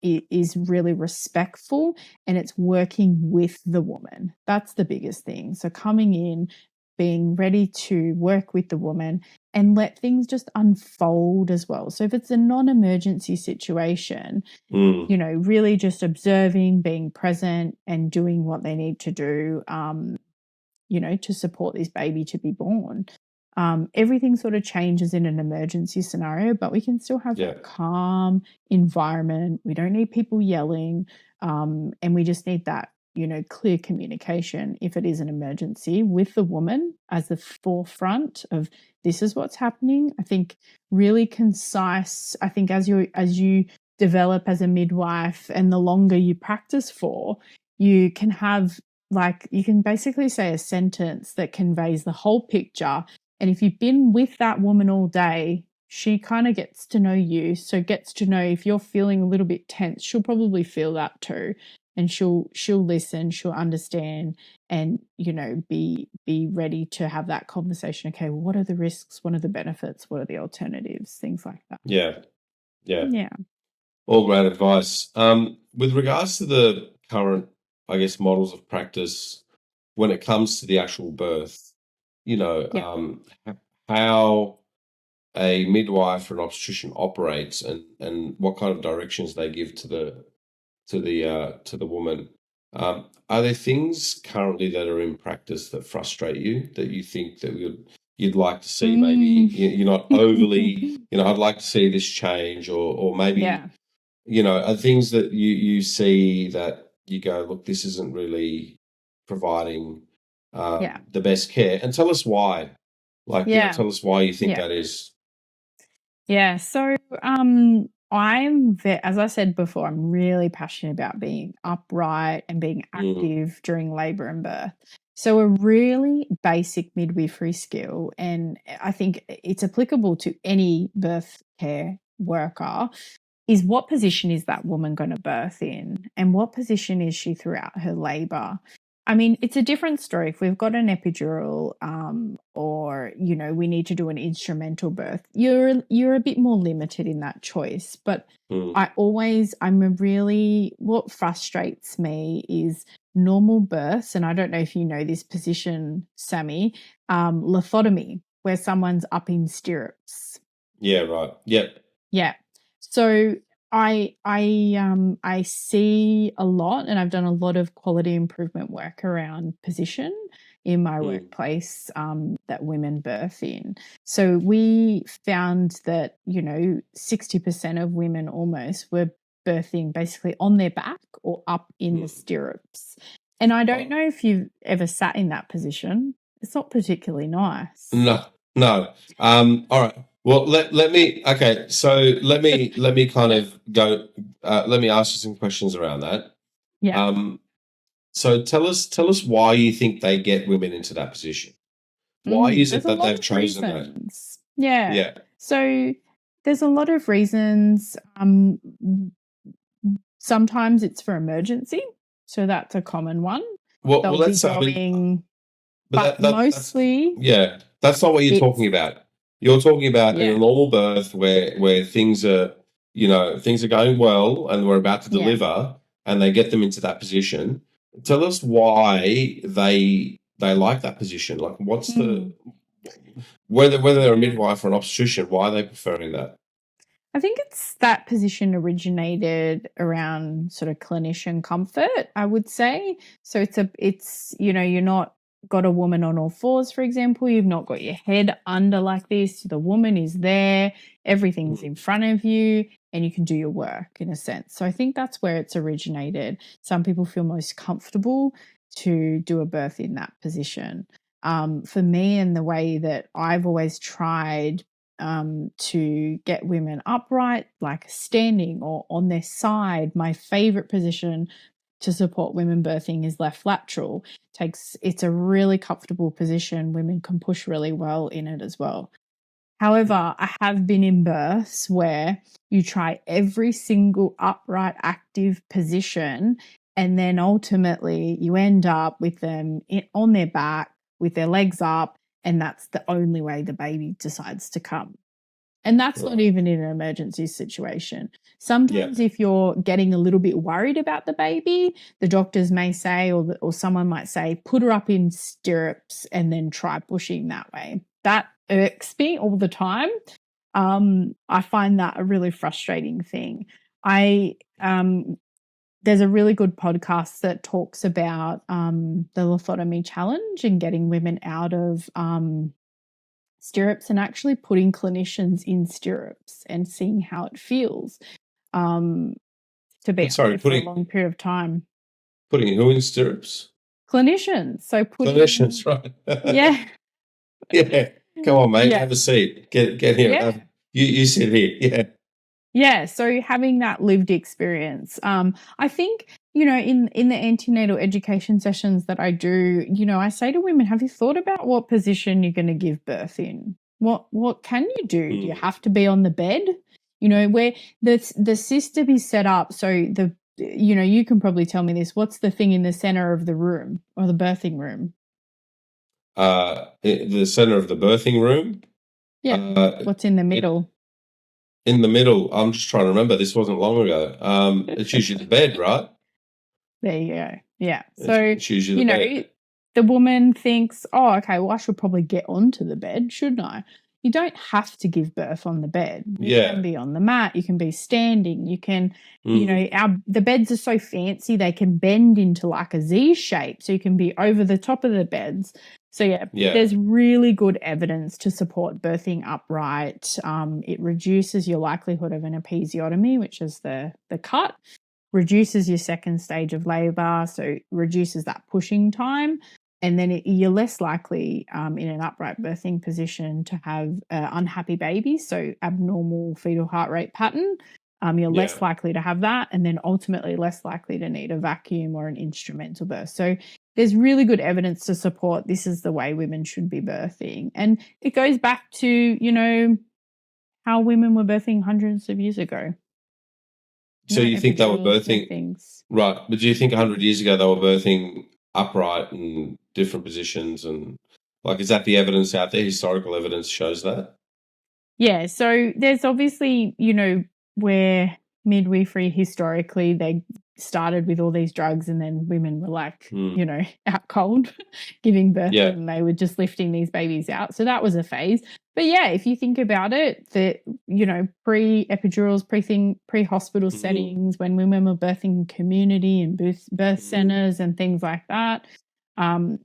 is really respectful, and it's working with the woman. That's the biggest thing. So coming in, being ready to work with the woman and let things just unfold as well. So if it's a non-emergency situation, you know, really just observing, being present and doing what they need to do, you know, to support this baby to be born. Everything sort of changes in an emergency scenario, but we can still have that calm environment. We don't need people yelling, and we just need that, you know, clear communication if it is an emergency with the woman as the forefront of this is what's happening. I think really concise. I think as you develop as a midwife and the longer you practice for, you can have, like, you can basically say a sentence that conveys the whole picture. And if you've been with that woman all day, she kind of gets to know you. So gets to know if you're feeling a little bit tense, she'll probably feel that too. And she'll listen, she'll understand, and, you know, be ready to have that conversation. Okay, well, what are the risks? What are the benefits? What are the alternatives? Things like that. Yeah. Yeah. All great advice. With regards to the current, I guess, models of practice when it comes to the actual birth, you know, how a midwife or an obstetrician operates and what kind of directions they give to the woman. Are there things currently that are in practice that frustrate you, that you think that you'd like to see? Maybe you're not overly, you know, I'd like to see this change, or maybe, you know, are things that you see that you go, look, this isn't really providing the best care, and tell us why. Like, you know, tell us why you think that is. Yeah. So as I said before, I'm really passionate about being upright and being active during labor and birth. So a really basic midwifery skill, and I think it's applicable to any birth care worker, is what position is that woman going to birth in, and what position is she throughout her labor? I mean, it's a different story if we've got an epidural, or, you know, we need to do an instrumental birth. You're a bit more limited in that choice. But what frustrates me is normal births, and I don't know if you know this position, Sammy, lithotomy, where someone's up in stirrups. Yeah, right. Yep. Yeah. So I see a lot, and I've done a lot of quality improvement work around position in my workplace that women birth in. So we found that, you know, 60% of women almost were birthing basically on their back or up in the stirrups. And I don't know if you've ever sat in that position. It's not particularly nice. No. All right. Well, let me kind of go. Let me ask you some questions around that. Yeah. So tell us why you think they get women into that position. Why is it that they've chosen that? Yeah. So there's a lot of reasons. Sometimes it's for emergency, so that's a common one. Well, that's mostly. that's not what you're talking about. You're talking about in a normal birth where things are going well and we're about to deliver, and they get them into that position. Tell us why they like that position. Like, what's the whether they're a midwife or an obstetrician, why are they preferring that? I think it's that position originated around sort of clinician comfort, I would say. So it's you know, you're not got a woman on all fours, for example. You've not got your head under like this. The woman is there. Everything's in front of you, and you can do your work in a sense. So I think that's where it's originated. Some people feel most comfortable to do a birth in that position. For me, and the way that I've always tried to get women upright, like standing or on their side. My favorite position to support women birthing is left lateral. It's a really comfortable position. Women can push really well in it as well. However, I have been in births where you try every single upright, active position, and then ultimately you end up with them on their back with their legs up, and that's the only way the baby decides to come. And that's not Right. even in an emergency situation. Sometimes if you're getting a little bit worried about the baby, the doctors may say, or someone might say, put her up in stirrups and then try pushing that way. That irks me all the time. I find that a really frustrating thing. There's a really good podcast that talks about the lithotomy challenge and getting women out of stirrups and actually putting clinicians in stirrups and seeing how it feels to be up there for a long period of time. Putting who in stirrups? Clinicians. So Clinicians, right? Yeah. Yeah. Come on, mate. Have a seat. Get here. Yeah. You sit here. Yeah. Yeah, so having that lived experience. I think, in the antenatal education sessions that I do, I say to women, have you thought about what position you're going to give birth in? What can you do? Do you have to be on the bed? Where the system is set up so you can probably tell me this. What's the thing in the center of the room or the birthing room? The center of the birthing room? Yeah. What's in the middle? In the middle, I'm just trying to remember. This wasn't long ago. It's usually the bed, right? There you go. Yeah. So, it's usually the bed. The woman thinks, oh, okay, well, I should probably get onto the bed, shouldn't I? You don't have to give birth on the bed. You can be on the mat. You can be standing. You can, the beds are so fancy, they can bend into like a Z shape. So you can be over the top of the beds. So, there's really good evidence to support birthing upright. It reduces your likelihood of an episiotomy, which is the cut, reduces your second stage of labour, so reduces that pushing time. And then you're less likely in an upright birthing position to have unhappy babies, so abnormal fetal heart rate pattern. You're less likely to have that, and then ultimately less likely to need a vacuum or an instrumental birth. So there's really good evidence to support this is the way women should be birthing. And it goes back to, how women were birthing hundreds of years ago. So you think they were birthing things, right? But do you think 100 years ago they were birthing upright in different positions, and is that the evidence out there? Historical evidence shows that. Yeah. So there's obviously, where midwifery historically they started with all these drugs, and then women were out cold, giving birth, and they were just lifting these babies out. So that was a phase. But if you think about it, that pre-epidurals, pre-hospital settings, when women were birthing in community and birth centers and things like that, they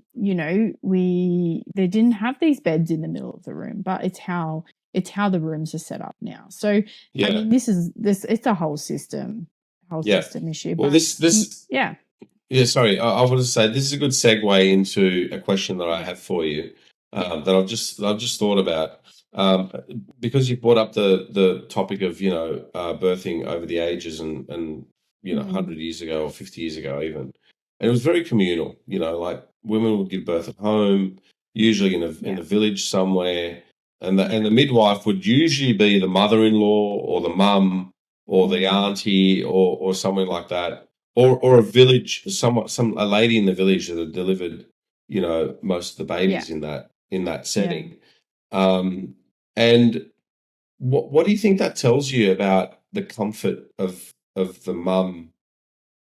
didn't have these beds in the middle of the room, but it's how the rooms are set up now. So I mean, it's a whole system issue. Well, sorry, I want to say this is a good segue into a question that I have for you that I've just thought about. Because you brought up the topic of birthing over the ages and 100 years ago or 50 years ago even, and it was very communal. Women would give birth at home, usually in a village somewhere, and the midwife would usually be the mother-in-law or the mum or the auntie or someone like that, or a village, a lady in the village that had delivered most of the babies in that setting. And what do you think that tells you about the comfort of the mum?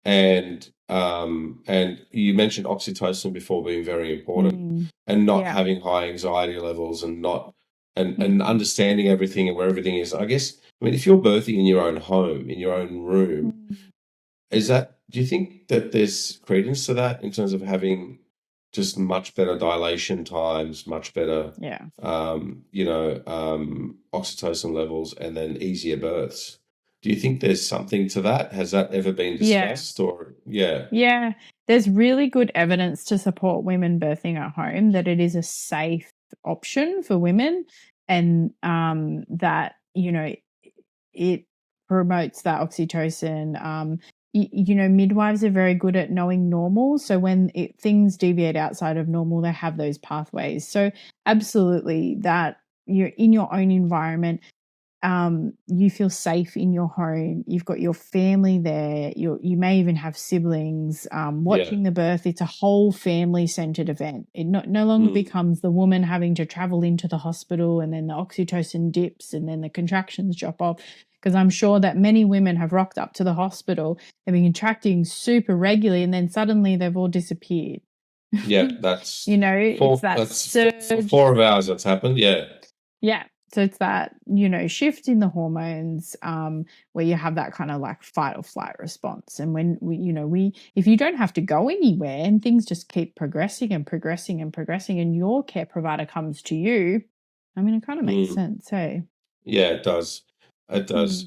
And you mentioned oxytocin before being very important, and not having high anxiety levels, and not and understanding everything and where everything is. I guess, I mean, if you're birthing in your own home, in your own room, do you think that there's credence to that in terms of having just much better dilation times, much better, oxytocin levels, and then easier births? Do you think there's something to that? Has that ever been discussed? Yeah, there's really good evidence to support women birthing at home that it is a safe option for women, and that it promotes that oxytocin. Midwives are very good at knowing normal. So when things deviate outside of normal, they have those pathways. So absolutely, that you're in your own environment. you feel safe in your home. You've got your family there. You may even have siblings watching the birth. It's a whole family-centered event. It no longer becomes the woman having to travel into the hospital and then the oxytocin dips and then the contractions drop off. Because I'm sure that many women have rocked up to the hospital, they've been contracting super regularly, and then suddenly they've all disappeared. Yeah, that's it's that for 4 hours that's happened. Yeah. So it's that, shift in the hormones where you have that kind of like fight or flight response. And when if you don't have to go anywhere and things just keep progressing and progressing and progressing and your care provider comes to you, I mean, it kind of makes sense. Hey? Yeah, it does. It does.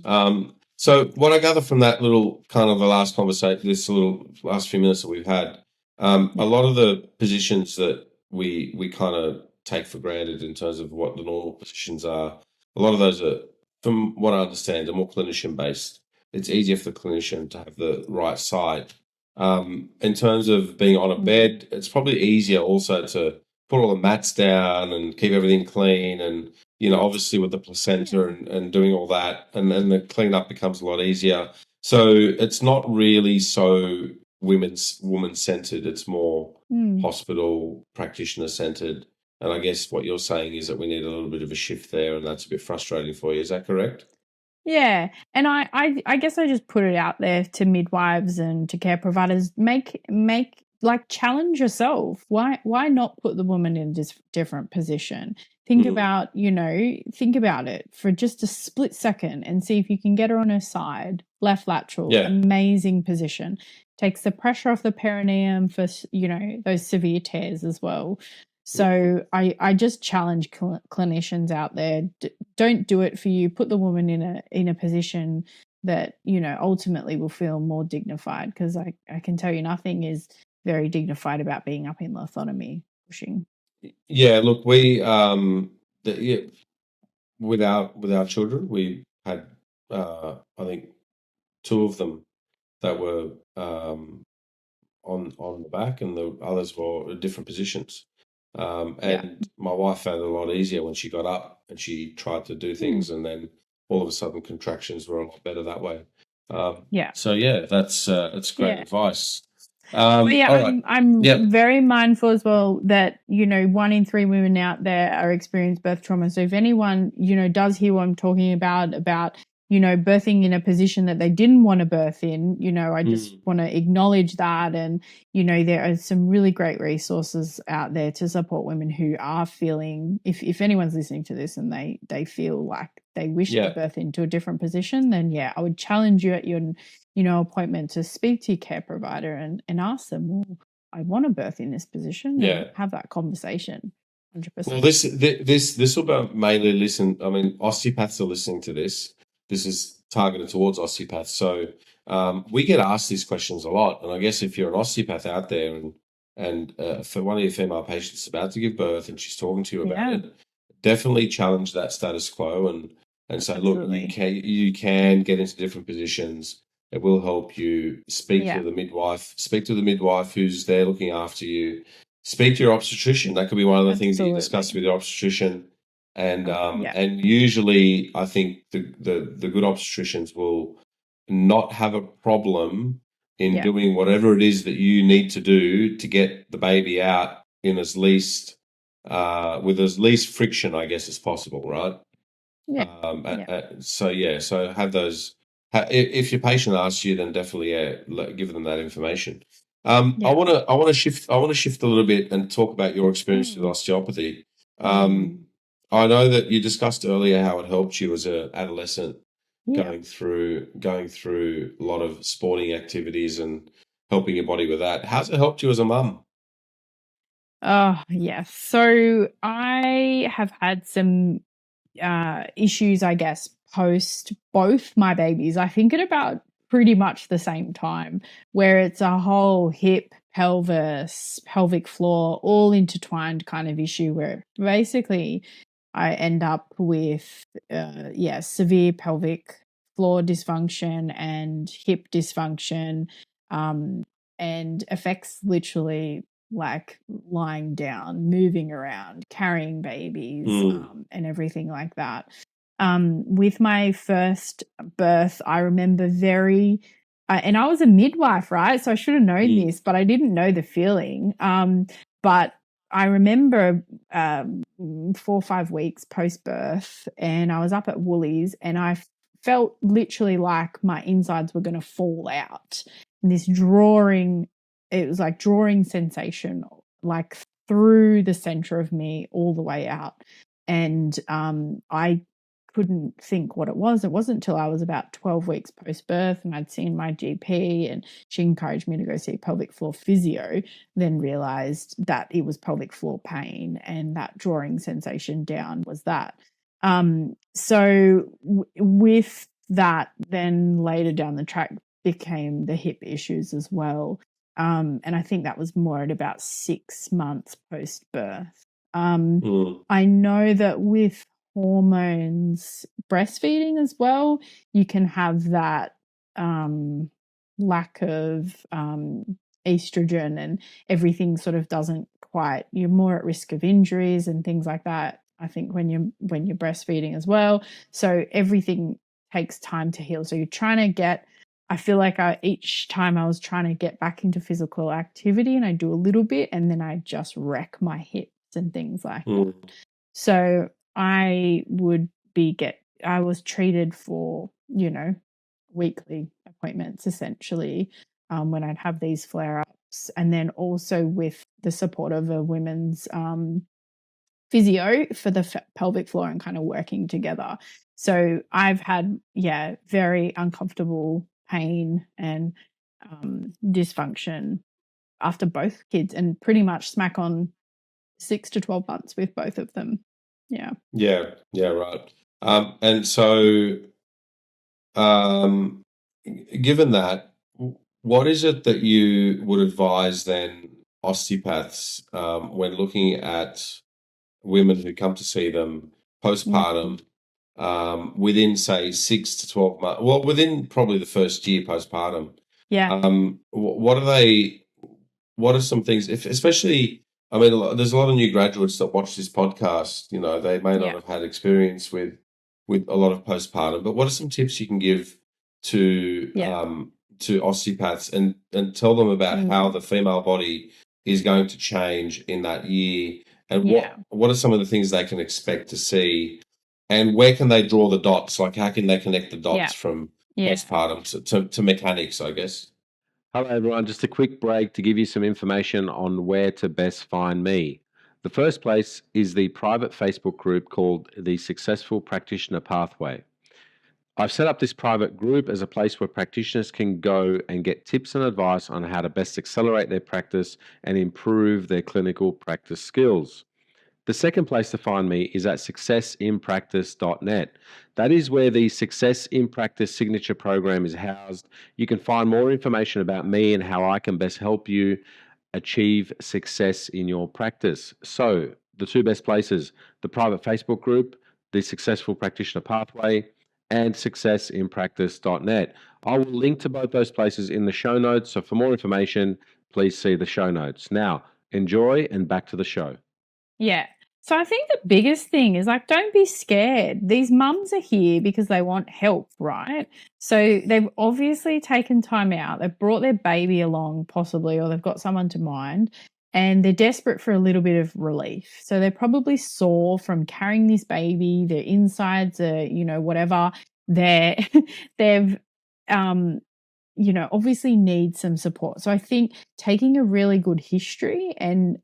So what I gather from that little kind of the last conversation, this little last few minutes that we've had, a lot of the positions that we kind of take for granted in terms of what the normal positions are, a lot of those are, from what I understand, are more clinician based. It's easier for the clinician to have the right side. In terms of being on a bed, it's probably easier also to put all the mats down and keep everything clean, and obviously with the placenta and doing all that, and then the cleanup becomes a lot easier. So it's not really so woman-centered. It's more hospital practitioner-centered. And I guess what you're saying is that we need a little bit of a shift there, and that's a bit frustrating for you. Is that correct? Yeah. And I guess I just put it out there to midwives and to care providers, make like challenge yourself. Why not put the woman in a different position? Think about it for just a split second and see if you can get her on her side, left lateral, amazing position. Takes the pressure off the perineum for, those severe tears as well. So I just challenge clinicians out there, don't do it for you. Put the woman in a position that, ultimately will feel more dignified, because I can tell you nothing is very dignified about being up in lithotomy pushing. Yeah, look, we with our children, we had I think 2 of them that were on the back, and the others were in different positions. And my wife found it a lot easier when she got up and she tried to do things, and then all of a sudden contractions were a lot better that way. So that's great advice. All right. I'm very mindful as well that 1 in 3 women out there are experiencing birth trauma. So if anyone does hear what I'm talking about birthing in a position that they didn't want to birth in, I just want to acknowledge that. And there are some really great resources out there to support women who are feeling, if anyone's listening to this and they feel like they wish to birth into a different position, then I would challenge you at your appointment to speak to your care provider and ask them, well, I want to birth in this position, and have that conversation. 100%. Well, this will mainly listen. I mean, osteopaths are listening to this. This is targeted towards osteopaths. So we get asked these questions a lot. And I guess if you're an osteopath out there and for one of your female patients about to give birth and she's talking to you about it, definitely challenge that status quo and say, look, you can get into different positions. It will help you. Speak to the midwife who's there looking after you. Speak to your obstetrician. That could be one of the things that you discuss with your obstetrician. And usually I think the good obstetricians will not have a problem in doing whatever it is that you need to do to get the baby out in with as least friction, I guess, as possible, right? So have those. If your patient asks you, then definitely give them that information. I want to shift a little bit and talk about your experience with osteopathy. I know that you discussed earlier how it helped you as an adolescent going through a lot of sporting activities and helping your body with that. How's it helped you as a mum? Oh, yes. So I have had some issues, I guess, post both my babies. I think at about pretty much the same time, where it's a whole hip, pelvis, pelvic floor, all intertwined kind of issue, where basically I end up with severe pelvic floor dysfunction and hip dysfunction, and affects literally like lying down, moving around, carrying babies, and everything like that. With my first birth, I remember and I was a midwife, right? So I should have known this, but I didn't know the feeling. But I remember 4 or 5 weeks post-birth, and I was up at Woolies, and I felt literally like my insides were going to fall out. And this it was like drawing sensation, like through the center of me all the way out. And I couldn't think what it was. It wasn't until I was about 12 weeks post-birth and I'd seen my GP and she encouraged me to go see pelvic floor physio, then realized that it was pelvic floor pain, and that drawing sensation down was that. With that, then later down the track became the hip issues as well. And I think that was more at about 6 months post-birth. I know that with hormones, breastfeeding as well, you can have that lack of estrogen, and everything sort of doesn't quite, you're more at risk of injuries and things like that, I think, when you're breastfeeding as well. So everything takes time to heal. So you're trying to get, I feel like each time I was trying to get back into physical activity, and I do a little bit and then I just wreck my hips and things like that. So I was treated for, weekly appointments essentially, when I'd have these flare-ups, and then also with the support of a women's physio for the pelvic floor and kind of working together. So I've had, very uncomfortable pain and dysfunction after both kids, and pretty much smack on 6 to 12 months with both of them. Yeah. Yeah, right. And so, given that, what is it that you would advise then osteopaths when looking at women who come to see them postpartum, within, say, 6 to 12 months, well, within probably the first year postpartum? Yeah. What are some things, especially, I mean, there's a lot of new graduates that watch this podcast, they may not have had experience with a lot of postpartum, but what are some tips you can give to osteopaths and tell them about how the female body is going to change in that year, and what are some of the things they can expect to see, and where can they draw the dots? Like, how can they connect the dots from postpartum to mechanics, I guess? Hello, everyone. Just a quick break to give you some information on where to best find me. The first place is the private Facebook group called the Successful Practitioner Pathway. I've set up this private group as a place where practitioners can go and get tips and advice on how to best accelerate their practice and improve their clinical practice skills. The second place to find me is at successinpractice.net. That is where the Success in Practice signature program is housed. You can find more information about me and how I can best help you achieve success in your practice. So, the two best places, the private Facebook group, the Successful Practitioner Pathway, and successinpractice.net. I will link to both those places in the show notes. So, for more information, please see the show notes. Now, enjoy, and back to the show. Yeah. So I think the biggest thing is, like, don't be scared. These mums are here because they want help, right? So they've obviously taken time out. They've brought their baby along possibly, or they've got someone to mind, and they're desperate for a little bit of relief. So they're probably sore from carrying this baby. Their insides are, whatever. They've obviously need some support. So I think taking a really good history and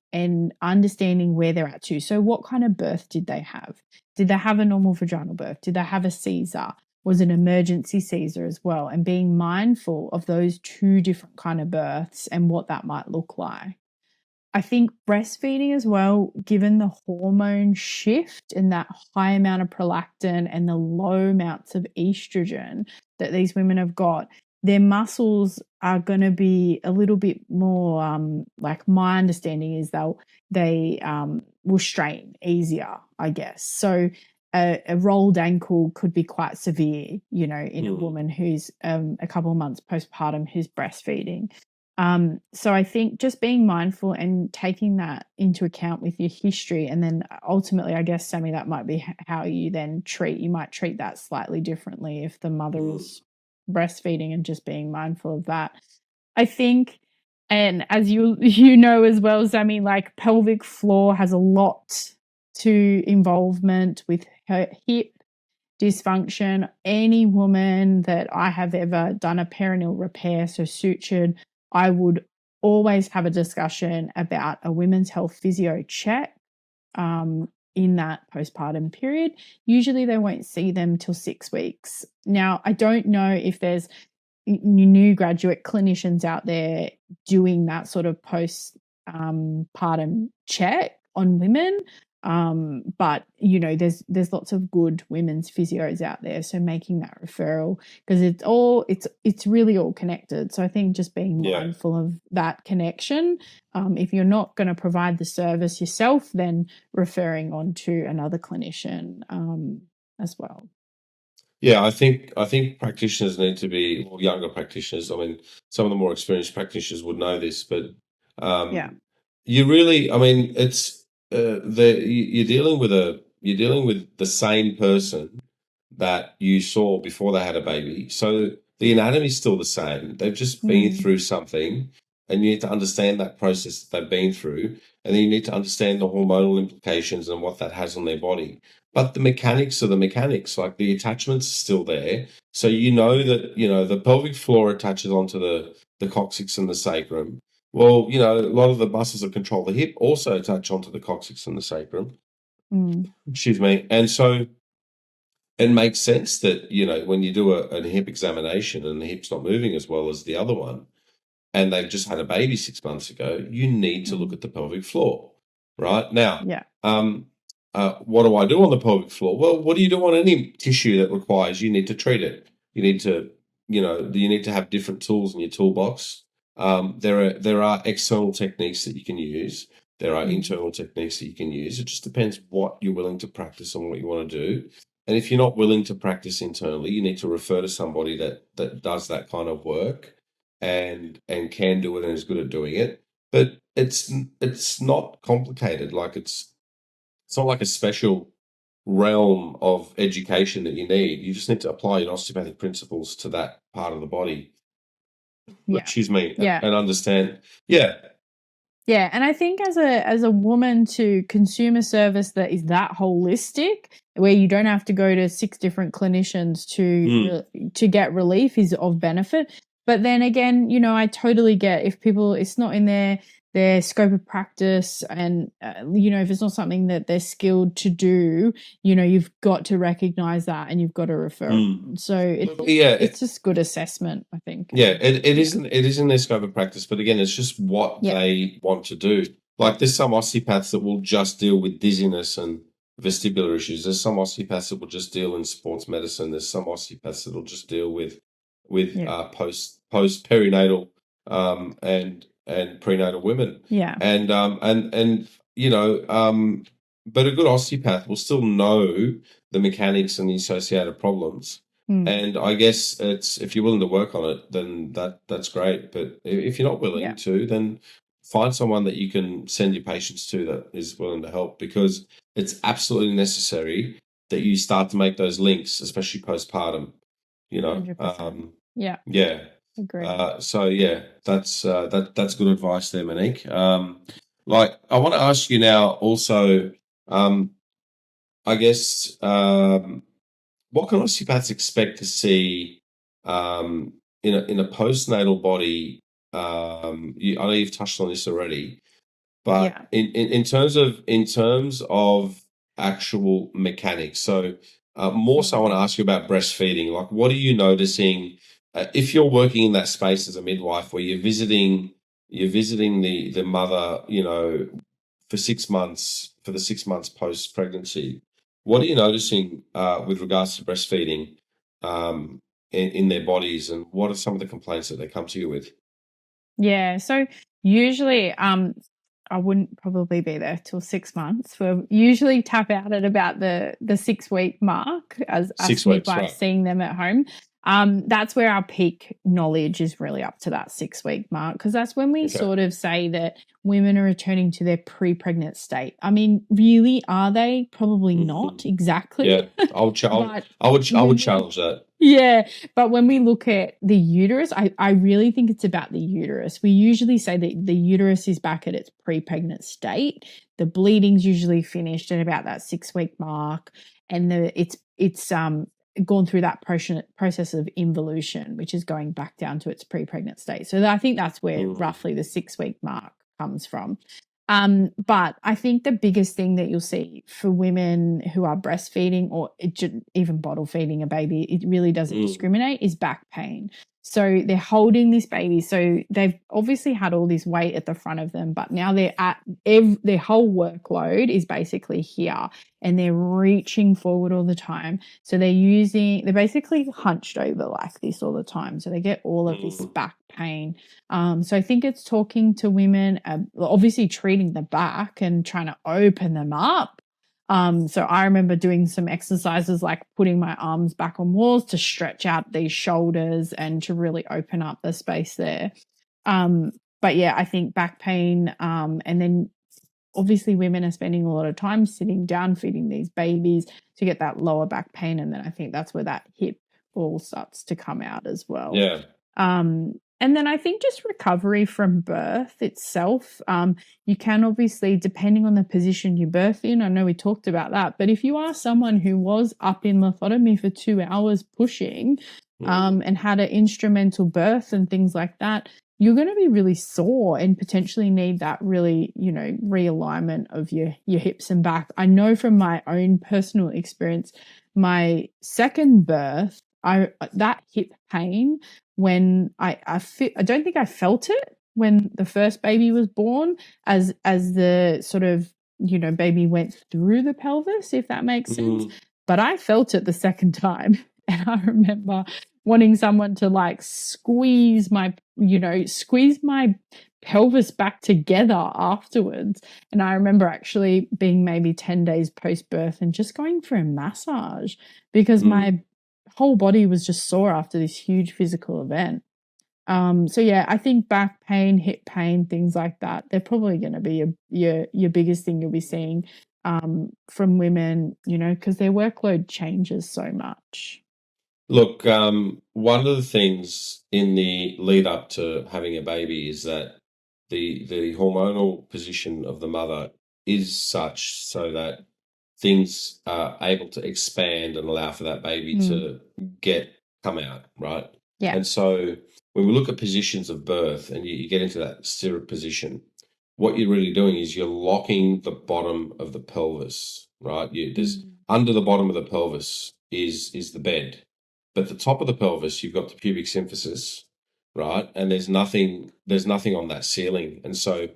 understanding where they're at too. So what kind of birth did they have? Did they have a normal vaginal birth? Did they have a Caesar? Was it an emergency Caesar as well? And being mindful of those two different kind of births and what that might look like. I think breastfeeding as well, given the hormone shift and that high amount of prolactin and the low amounts of estrogen that these women have got, their muscles are going to be a little bit more, like, my understanding is they will strain easier, I guess. So a rolled ankle could be quite severe, in a woman who's a couple of months postpartum who's breastfeeding. So I think just being mindful and taking that into account with your history, and then ultimately, I guess, Sammy, that might be how you then you might treat that slightly differently if the mother is breastfeeding, and just being mindful of that. I think, and as you know as well, Sammy, like pelvic floor has a lot to involvement with her hip dysfunction. Any woman that I have ever done a perineal repair, so sutured, I would always have a discussion about a women's health physio check in that postpartum period. Usually they won't see them till 6 weeks. Now, I don't know if there's new graduate clinicians out there doing that sort of postpartum check on women. But there's lots of good women's physios out there, so making that referral, because it's really all connected. So I think just being mindful of that connection. If you're not going to provide the service yourself, then referring on to another clinician as well. Yeah, I think practitioners need to be, well, younger practitioners. I mean, some of the more experienced practitioners would know this, but you really, I mean, it's you're dealing with the same person that you saw before they had a baby. So the anatomy is still the same. They've just been through something, and you need to understand that process that they've been through, and then you need to understand the hormonal implications and what that has on their body. But the mechanics are the mechanics, like the attachments are still there. So you know that, the pelvic floor attaches onto the coccyx and the sacrum. Well, a lot of the muscles that control the hip also attach onto the coccyx and the sacrum. Excuse me. And so it makes sense that, when you do a hip examination and the hip's not moving as well as the other one, and they've just had a baby 6 months ago, you need to look at the pelvic floor, right? Now, what do I do on the pelvic floor? Well, what do you do on any tissue that requires you need to treat it? You need to, you need to have different tools in your toolbox. There are external techniques that you can use. There are internal techniques that you can use. It just depends what you're willing to practice and what you want to do. And if you're not willing to practice internally, you need to refer to somebody that does that kind of work and can do it and is good at doing it. But it's not complicated. Like it's not like a special realm of education that you need. You just need to apply your osteopathic principles to that part of the body. Excuse me. And understand. Yeah, and I think as a woman, to consume a service that is that holistic, where you don't have to go to 6 different clinicians to get relief, is of benefit. But then again, I totally get if it's not in their scope of practice, and if it's not something that they're skilled to do, you've got to recognize that and you've got to refer. So it's just good assessment, I think. Yeah, it is in their scope of practice, but again, it's just what they want to do. Like there's some osteopaths that will just deal with dizziness and vestibular issues. There's some osteopaths that will just deal in sports medicine. There's some osteopaths that will just deal with post perinatal and prenatal women. But a good osteopath will still know the mechanics and the associated problems. And I guess if you're willing to work on it, then that's great. But if you're not willing to, then find someone that you can send your patients to that is willing to help, because it's absolutely necessary that you start to make those links, especially postpartum. 100%. Agree. That's good advice there, Monique. Like I want to ask you now also, I guess, what can osteopaths expect to see in a postnatal body? I know you've touched on this already, but in terms of actual mechanics. So more so, I want to ask you about breastfeeding. Like, what are you noticing if you're working in that space as a midwife, where you're visiting the mother, for 6 months, for the 6 months post pregnancy? What are you noticing with regards to breastfeeding in their bodies, and what are some of the complaints that they come to you with? Yeah, so usually I wouldn't probably be there till 6 months. We'll usually tap out at about the 6 week mark as midwives seeing them at home. That's where our peak knowledge is really up to that 6-week mark, because that's when we sort of say that women are returning to their pre-pregnant state. I mean, really, are they? Probably not exactly. Yeah, I would challenge that. Yeah, but when we look at the uterus, I really think it's about the uterus. We usually say that the uterus is back at its pre-pregnant state. The bleeding's usually finished at about that 6-week mark, and it's gone through that process of involution, which is going back down to its pre-pregnant state. So I think that's where roughly the 6-week mark comes from. But I think the biggest thing that you'll see for women who are breastfeeding or even bottle feeding a baby, it really doesn't discriminate, is back pain. So they're holding this baby. So they've obviously had all this weight at the front of them, but now they're at their whole workload is basically here, and they're reaching forward all the time. So they're basically hunched over like this all the time. So they get all of this back pain. So I think it's talking to women, obviously treating the back and trying to open them up. So I remember doing some exercises like putting my arms back on walls to stretch out these shoulders and to really open up the space there. But yeah, I think back pain, and then obviously women are spending a lot of time sitting down feeding these babies to get that lower back pain. And then I think that's where that hip all starts to come out as well. Yeah. And then I think just recovery from birth itself. You can obviously, depending on the position you birth in, I know we talked about that, but if you are someone who was up in lithotomy for 2 hours pushing and had an instrumental birth and things like that, you're going to be really sore and potentially need that really, realignment of your hips and back. I know from my own personal experience, my second birth, that hip pain, when I don't think I felt it when the first baby was born as the sort of, baby went through the pelvis, if that makes sense. But I felt it the second time. And I remember wanting someone to like squeeze my pelvis back together afterwards. And I remember actually being maybe 10 days post-birth and just going for a massage because my whole body was just sore after this huge physical event. So yeah, I think back pain, hip pain, things like that, they're probably going to be your biggest thing you'll be seeing from women, because their workload changes so much. Look, one of the things in the lead up to having a baby is that the hormonal position of the mother is such so that things are able to expand and allow for that baby to come out, right? Yeah. And so when we look at positions of birth and you get into that stirrup position, what you're really doing is you're locking the bottom of the pelvis, right? There's under the bottom of the pelvis is the bed, but the top of the pelvis you've got the pubic symphysis, right? And there's nothing on that ceiling, and so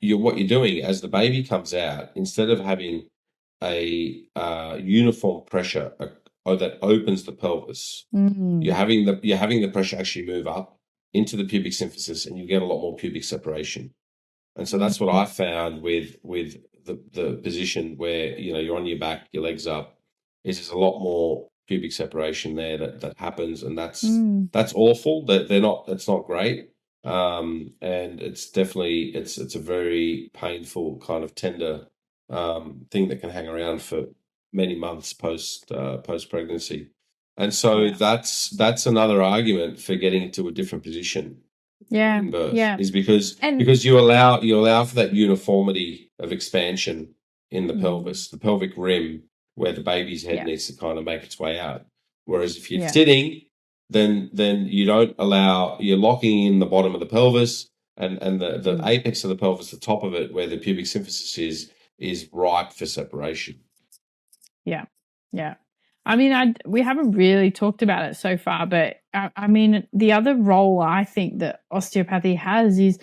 what you're doing as the baby comes out, instead of having a uniform pressure that opens the pelvis, you're having the pressure actually move up into the pubic symphysis, and you get a lot more pubic separation. And so that's what I found with the position where you're on your back, your legs up, is there's a lot more pubic separation there that happens, and that's awful. That's not great. And it's definitely it's a very painful kind of tender thing that can hang around for many months post pregnancy, and so that's another argument for getting into a different position in birth, is because you allow for that uniformity of expansion in the pelvis, the pelvic rim, where the baby's head needs to kind of make its way out. Whereas if you're sitting, then you don't allow, you're locking in the bottom of the pelvis and the apex of the pelvis, the top of it, where the pubic symphysis is ripe for separation. Yeah. I mean, we haven't really talked about it so far, but I mean, the other role I think that osteopathy has is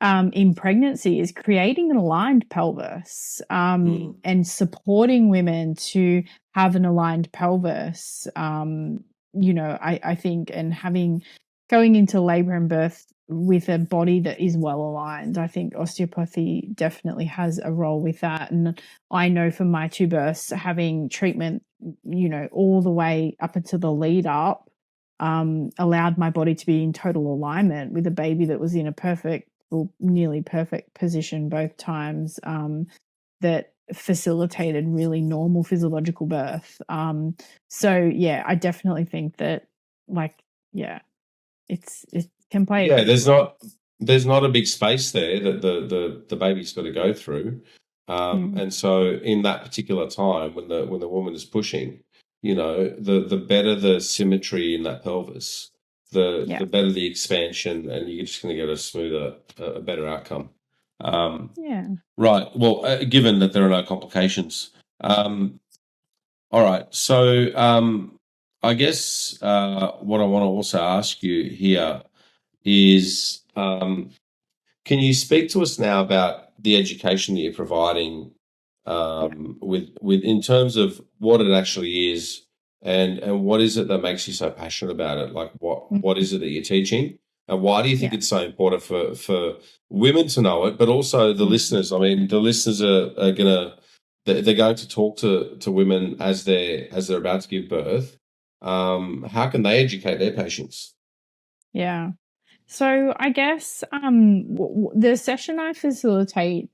in pregnancy is creating an aligned pelvis and supporting women to have an aligned pelvis. I think, and going into labor and birth with a body that is well aligned. I think osteopathy definitely has a role with that. And I know from my 2 births, having treatment, all the way up until the lead up, allowed my body to be in total alignment with a baby that was in a perfect or nearly perfect position both times, that facilitated really normal physiological birth. So yeah, I definitely think that, like, yeah, it can play a Yeah, huge there's not a big space there that the baby's got to go through. And so in that particular time when the woman is pushing, the better the symmetry in that pelvis, the better the expansion, and you're just going to get a better outcome. Yeah. Right. Well, given that there are no complications. All right. So I guess what I want to also ask you here is, can you speak to us now about the education that you're providing, with in terms of what it actually is, and what is it that makes you so passionate about it? Like what is it that you're teaching, and why do you think it's so important for women to know it, but also the listeners? I mean, the listeners are they're going to talk to women as they're about to give birth. How can they educate their patients? Yeah. So I guess the session I facilitate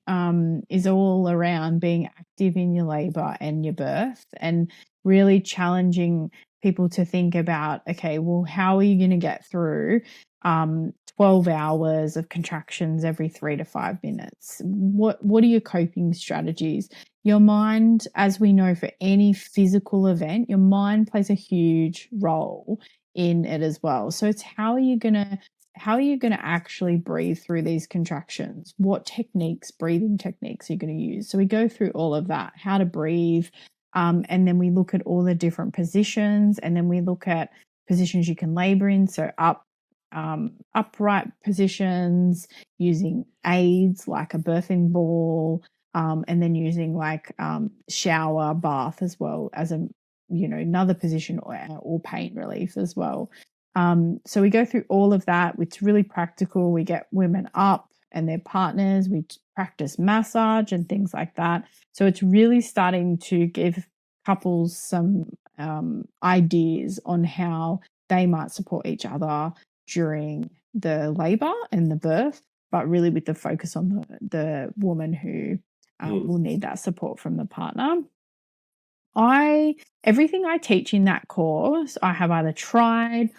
is all around being active in your labor and your birth, and really challenging people to think about, okay, well, how are you going to get through 12 hours of contractions every 3 to 5 minutes? What are your coping strategies? Your mind, as we know, for any physical event, your mind plays a huge role in it as well. So it's how are you going to actually breathe through these contractions? What breathing techniques are you going to use? So we go through all of that, how to breathe, and then we look at all the different positions, and then we look at positions you can labor in. So upright positions, using aids like a birthing ball, and then using like shower, bath as well as another position, or pain relief as well. So we go through all of that. It's really practical. We get women up and their partners. We practice massage and things like that. So it's really starting to give couples some ideas on how they might support each other during the labor and the birth, but really with the focus on the woman who will need that support from the partner. Everything I teach in that course, I have either tried,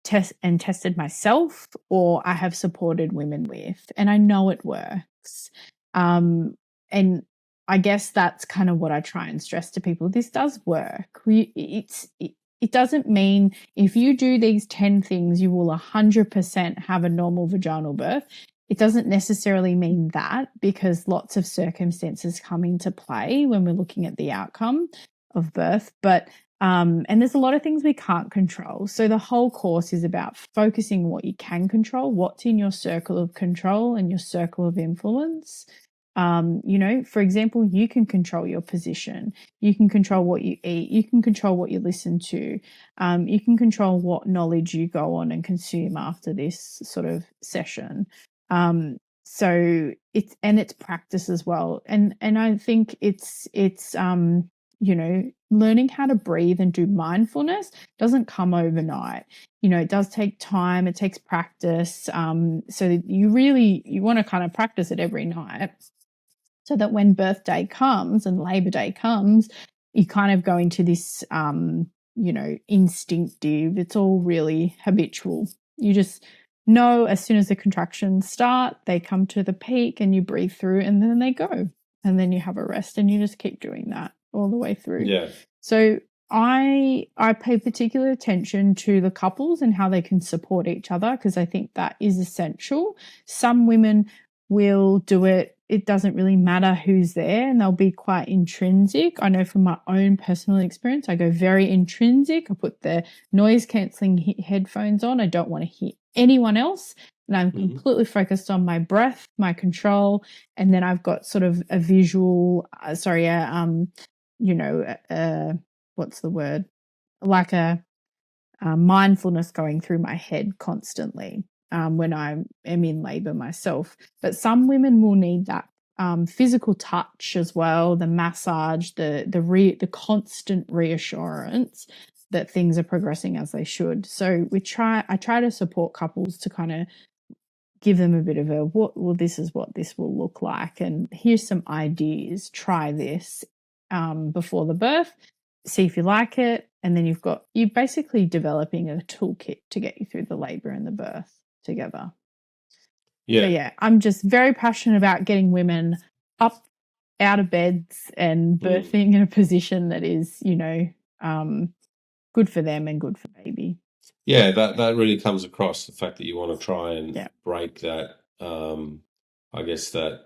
tested myself, or I have supported women with, and I know it works. And I guess that's kind of what I try and stress to people. This does work. It doesn't mean if you do these 10 things, you will 100% have a normal vaginal birth. It doesn't necessarily mean that, because lots of circumstances come into play when we're looking at the outcome of birth. But and there's a lot of things we can't control. So the whole course is about focusing what you can control, what's in your circle of control and your circle of influence. For example, you can control your position. You can control what you eat. You can control what you listen to. You can control what knowledge you go on and consume after this sort of session. So it's practice as well. And I think it's learning how to breathe and do mindfulness doesn't come overnight. It does take time. It takes practice. So you want to kind of practice it every night, so that when birthday comes and Labor Day comes, you kind of go into this, instinctive. It's all really habitual. You just know as soon as the contractions start, they come to the peak and you breathe through, and then they go. And then you have a rest, and you just keep doing that all the way through. Yeah. So I pay particular attention to the couples and how they can support each other, because I think that is essential. Some women will do it. It doesn't really matter who's there, and they'll be quite intrinsic. I know from my own personal experience, I go very intrinsic. I put the noise cancelling headphones on. I don't want to hear anyone else. And I'm completely focused on my breath, my control. And then I've got sort of a visual, what's the word? Like a mindfulness going through my head constantly when I am in labor myself. But some women will need that physical touch as well, the massage, the constant reassurance that things are progressing as they should. So I try to support couples to kind of give them a bit of this is what this will look like, and here's some ideas. Try this before the birth, see if you like it, and then you're basically developing a toolkit to get you through the labor and the birth together. Yeah. So yeah, I'm just very passionate about getting women up out of beds and birthing in a position that is, good for them and good for baby. Yeah, that really comes across, the fact that you want to try and break that, I guess that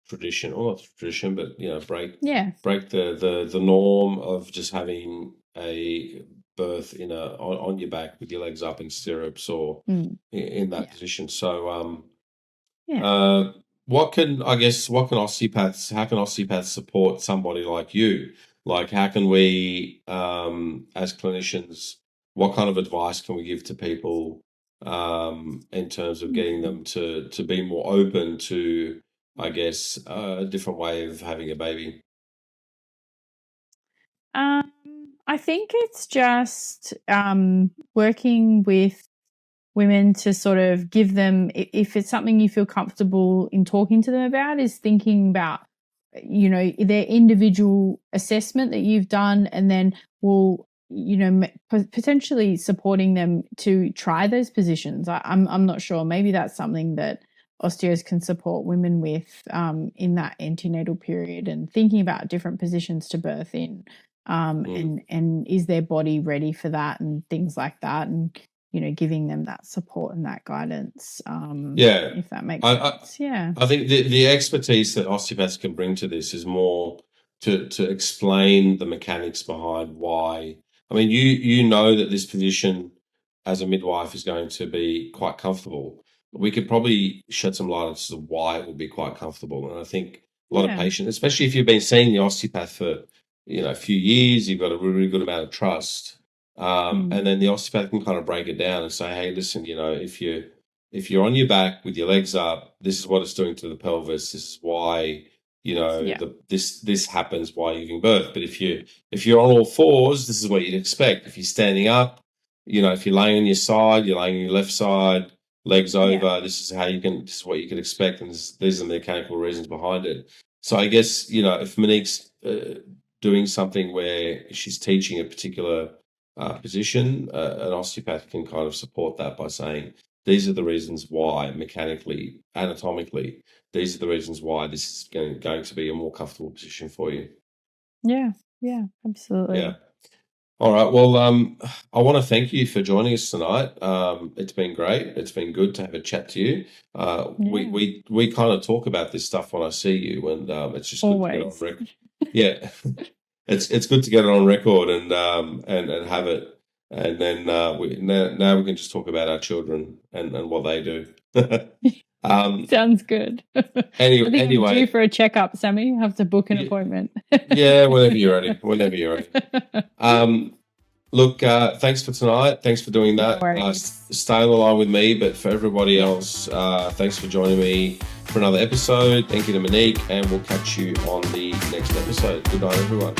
tradition, or not tradition, but break the norm of just having a birth on your back with your legs up in stirrups or in that position. So how can osteopaths support somebody like you? Like, how can we, as clinicians, what kind of advice can we give to people in terms of getting them to be more open to, I guess, a different way of having a baby? I think it's just working with women to sort of give them, if it's something you feel comfortable in talking to them about, is thinking about, their individual assessment that you've done, and then potentially supporting them to try those positions. I'm not sure. Maybe that's something that osteos can support women with in that antenatal period, and thinking about different positions to birth in, and is their body ready for that, and things like that, and giving them that support and that guidance. If that makes sense. I think the expertise that osteopaths can bring to this is more to explain the mechanics behind why. I mean, you know that this position as a midwife is going to be quite comfortable. We could probably shed some light as to why it will be quite comfortable. And I think a lot of patients, especially if you've been seeing the osteopath for a few years, you've got a really good amount of trust. And then the osteopath can kind of break it down and say, hey, listen, if you're on your back with your legs up, this is what it's doing to the pelvis. This is why, this happens while you're giving birth. But if you're on all fours, this is what you'd expect. If you're standing up, if you're laying on your side, you're laying on your left side, legs over, this is what you can expect. And these are the mechanical reasons behind it. So I guess, if Monique's doing something where she's teaching a particular position, an osteopath can kind of support that by saying, these are the reasons why, mechanically, anatomically, these are the reasons why this is going to be a more comfortable position for you. Yeah, absolutely. Yeah. All right. Well, I want to thank you for joining us tonight. It's been great. It's been good to have a chat to you. We kind of talk about this stuff when I see you, and it's just good to get on record. Yeah. It's good to get it on record and have it, and then now we can just talk about our children and what they do. Sounds good. Anyway, I'm due for a checkup, Sammy. I have to book an appointment. Yeah, whenever you're ready. Look, thanks for tonight. Thanks for doing that. Stay on the line with me, but for everybody else, thanks for joining me for another episode. Thank you to Monique, and we'll catch you on the next episode. Good night, everyone.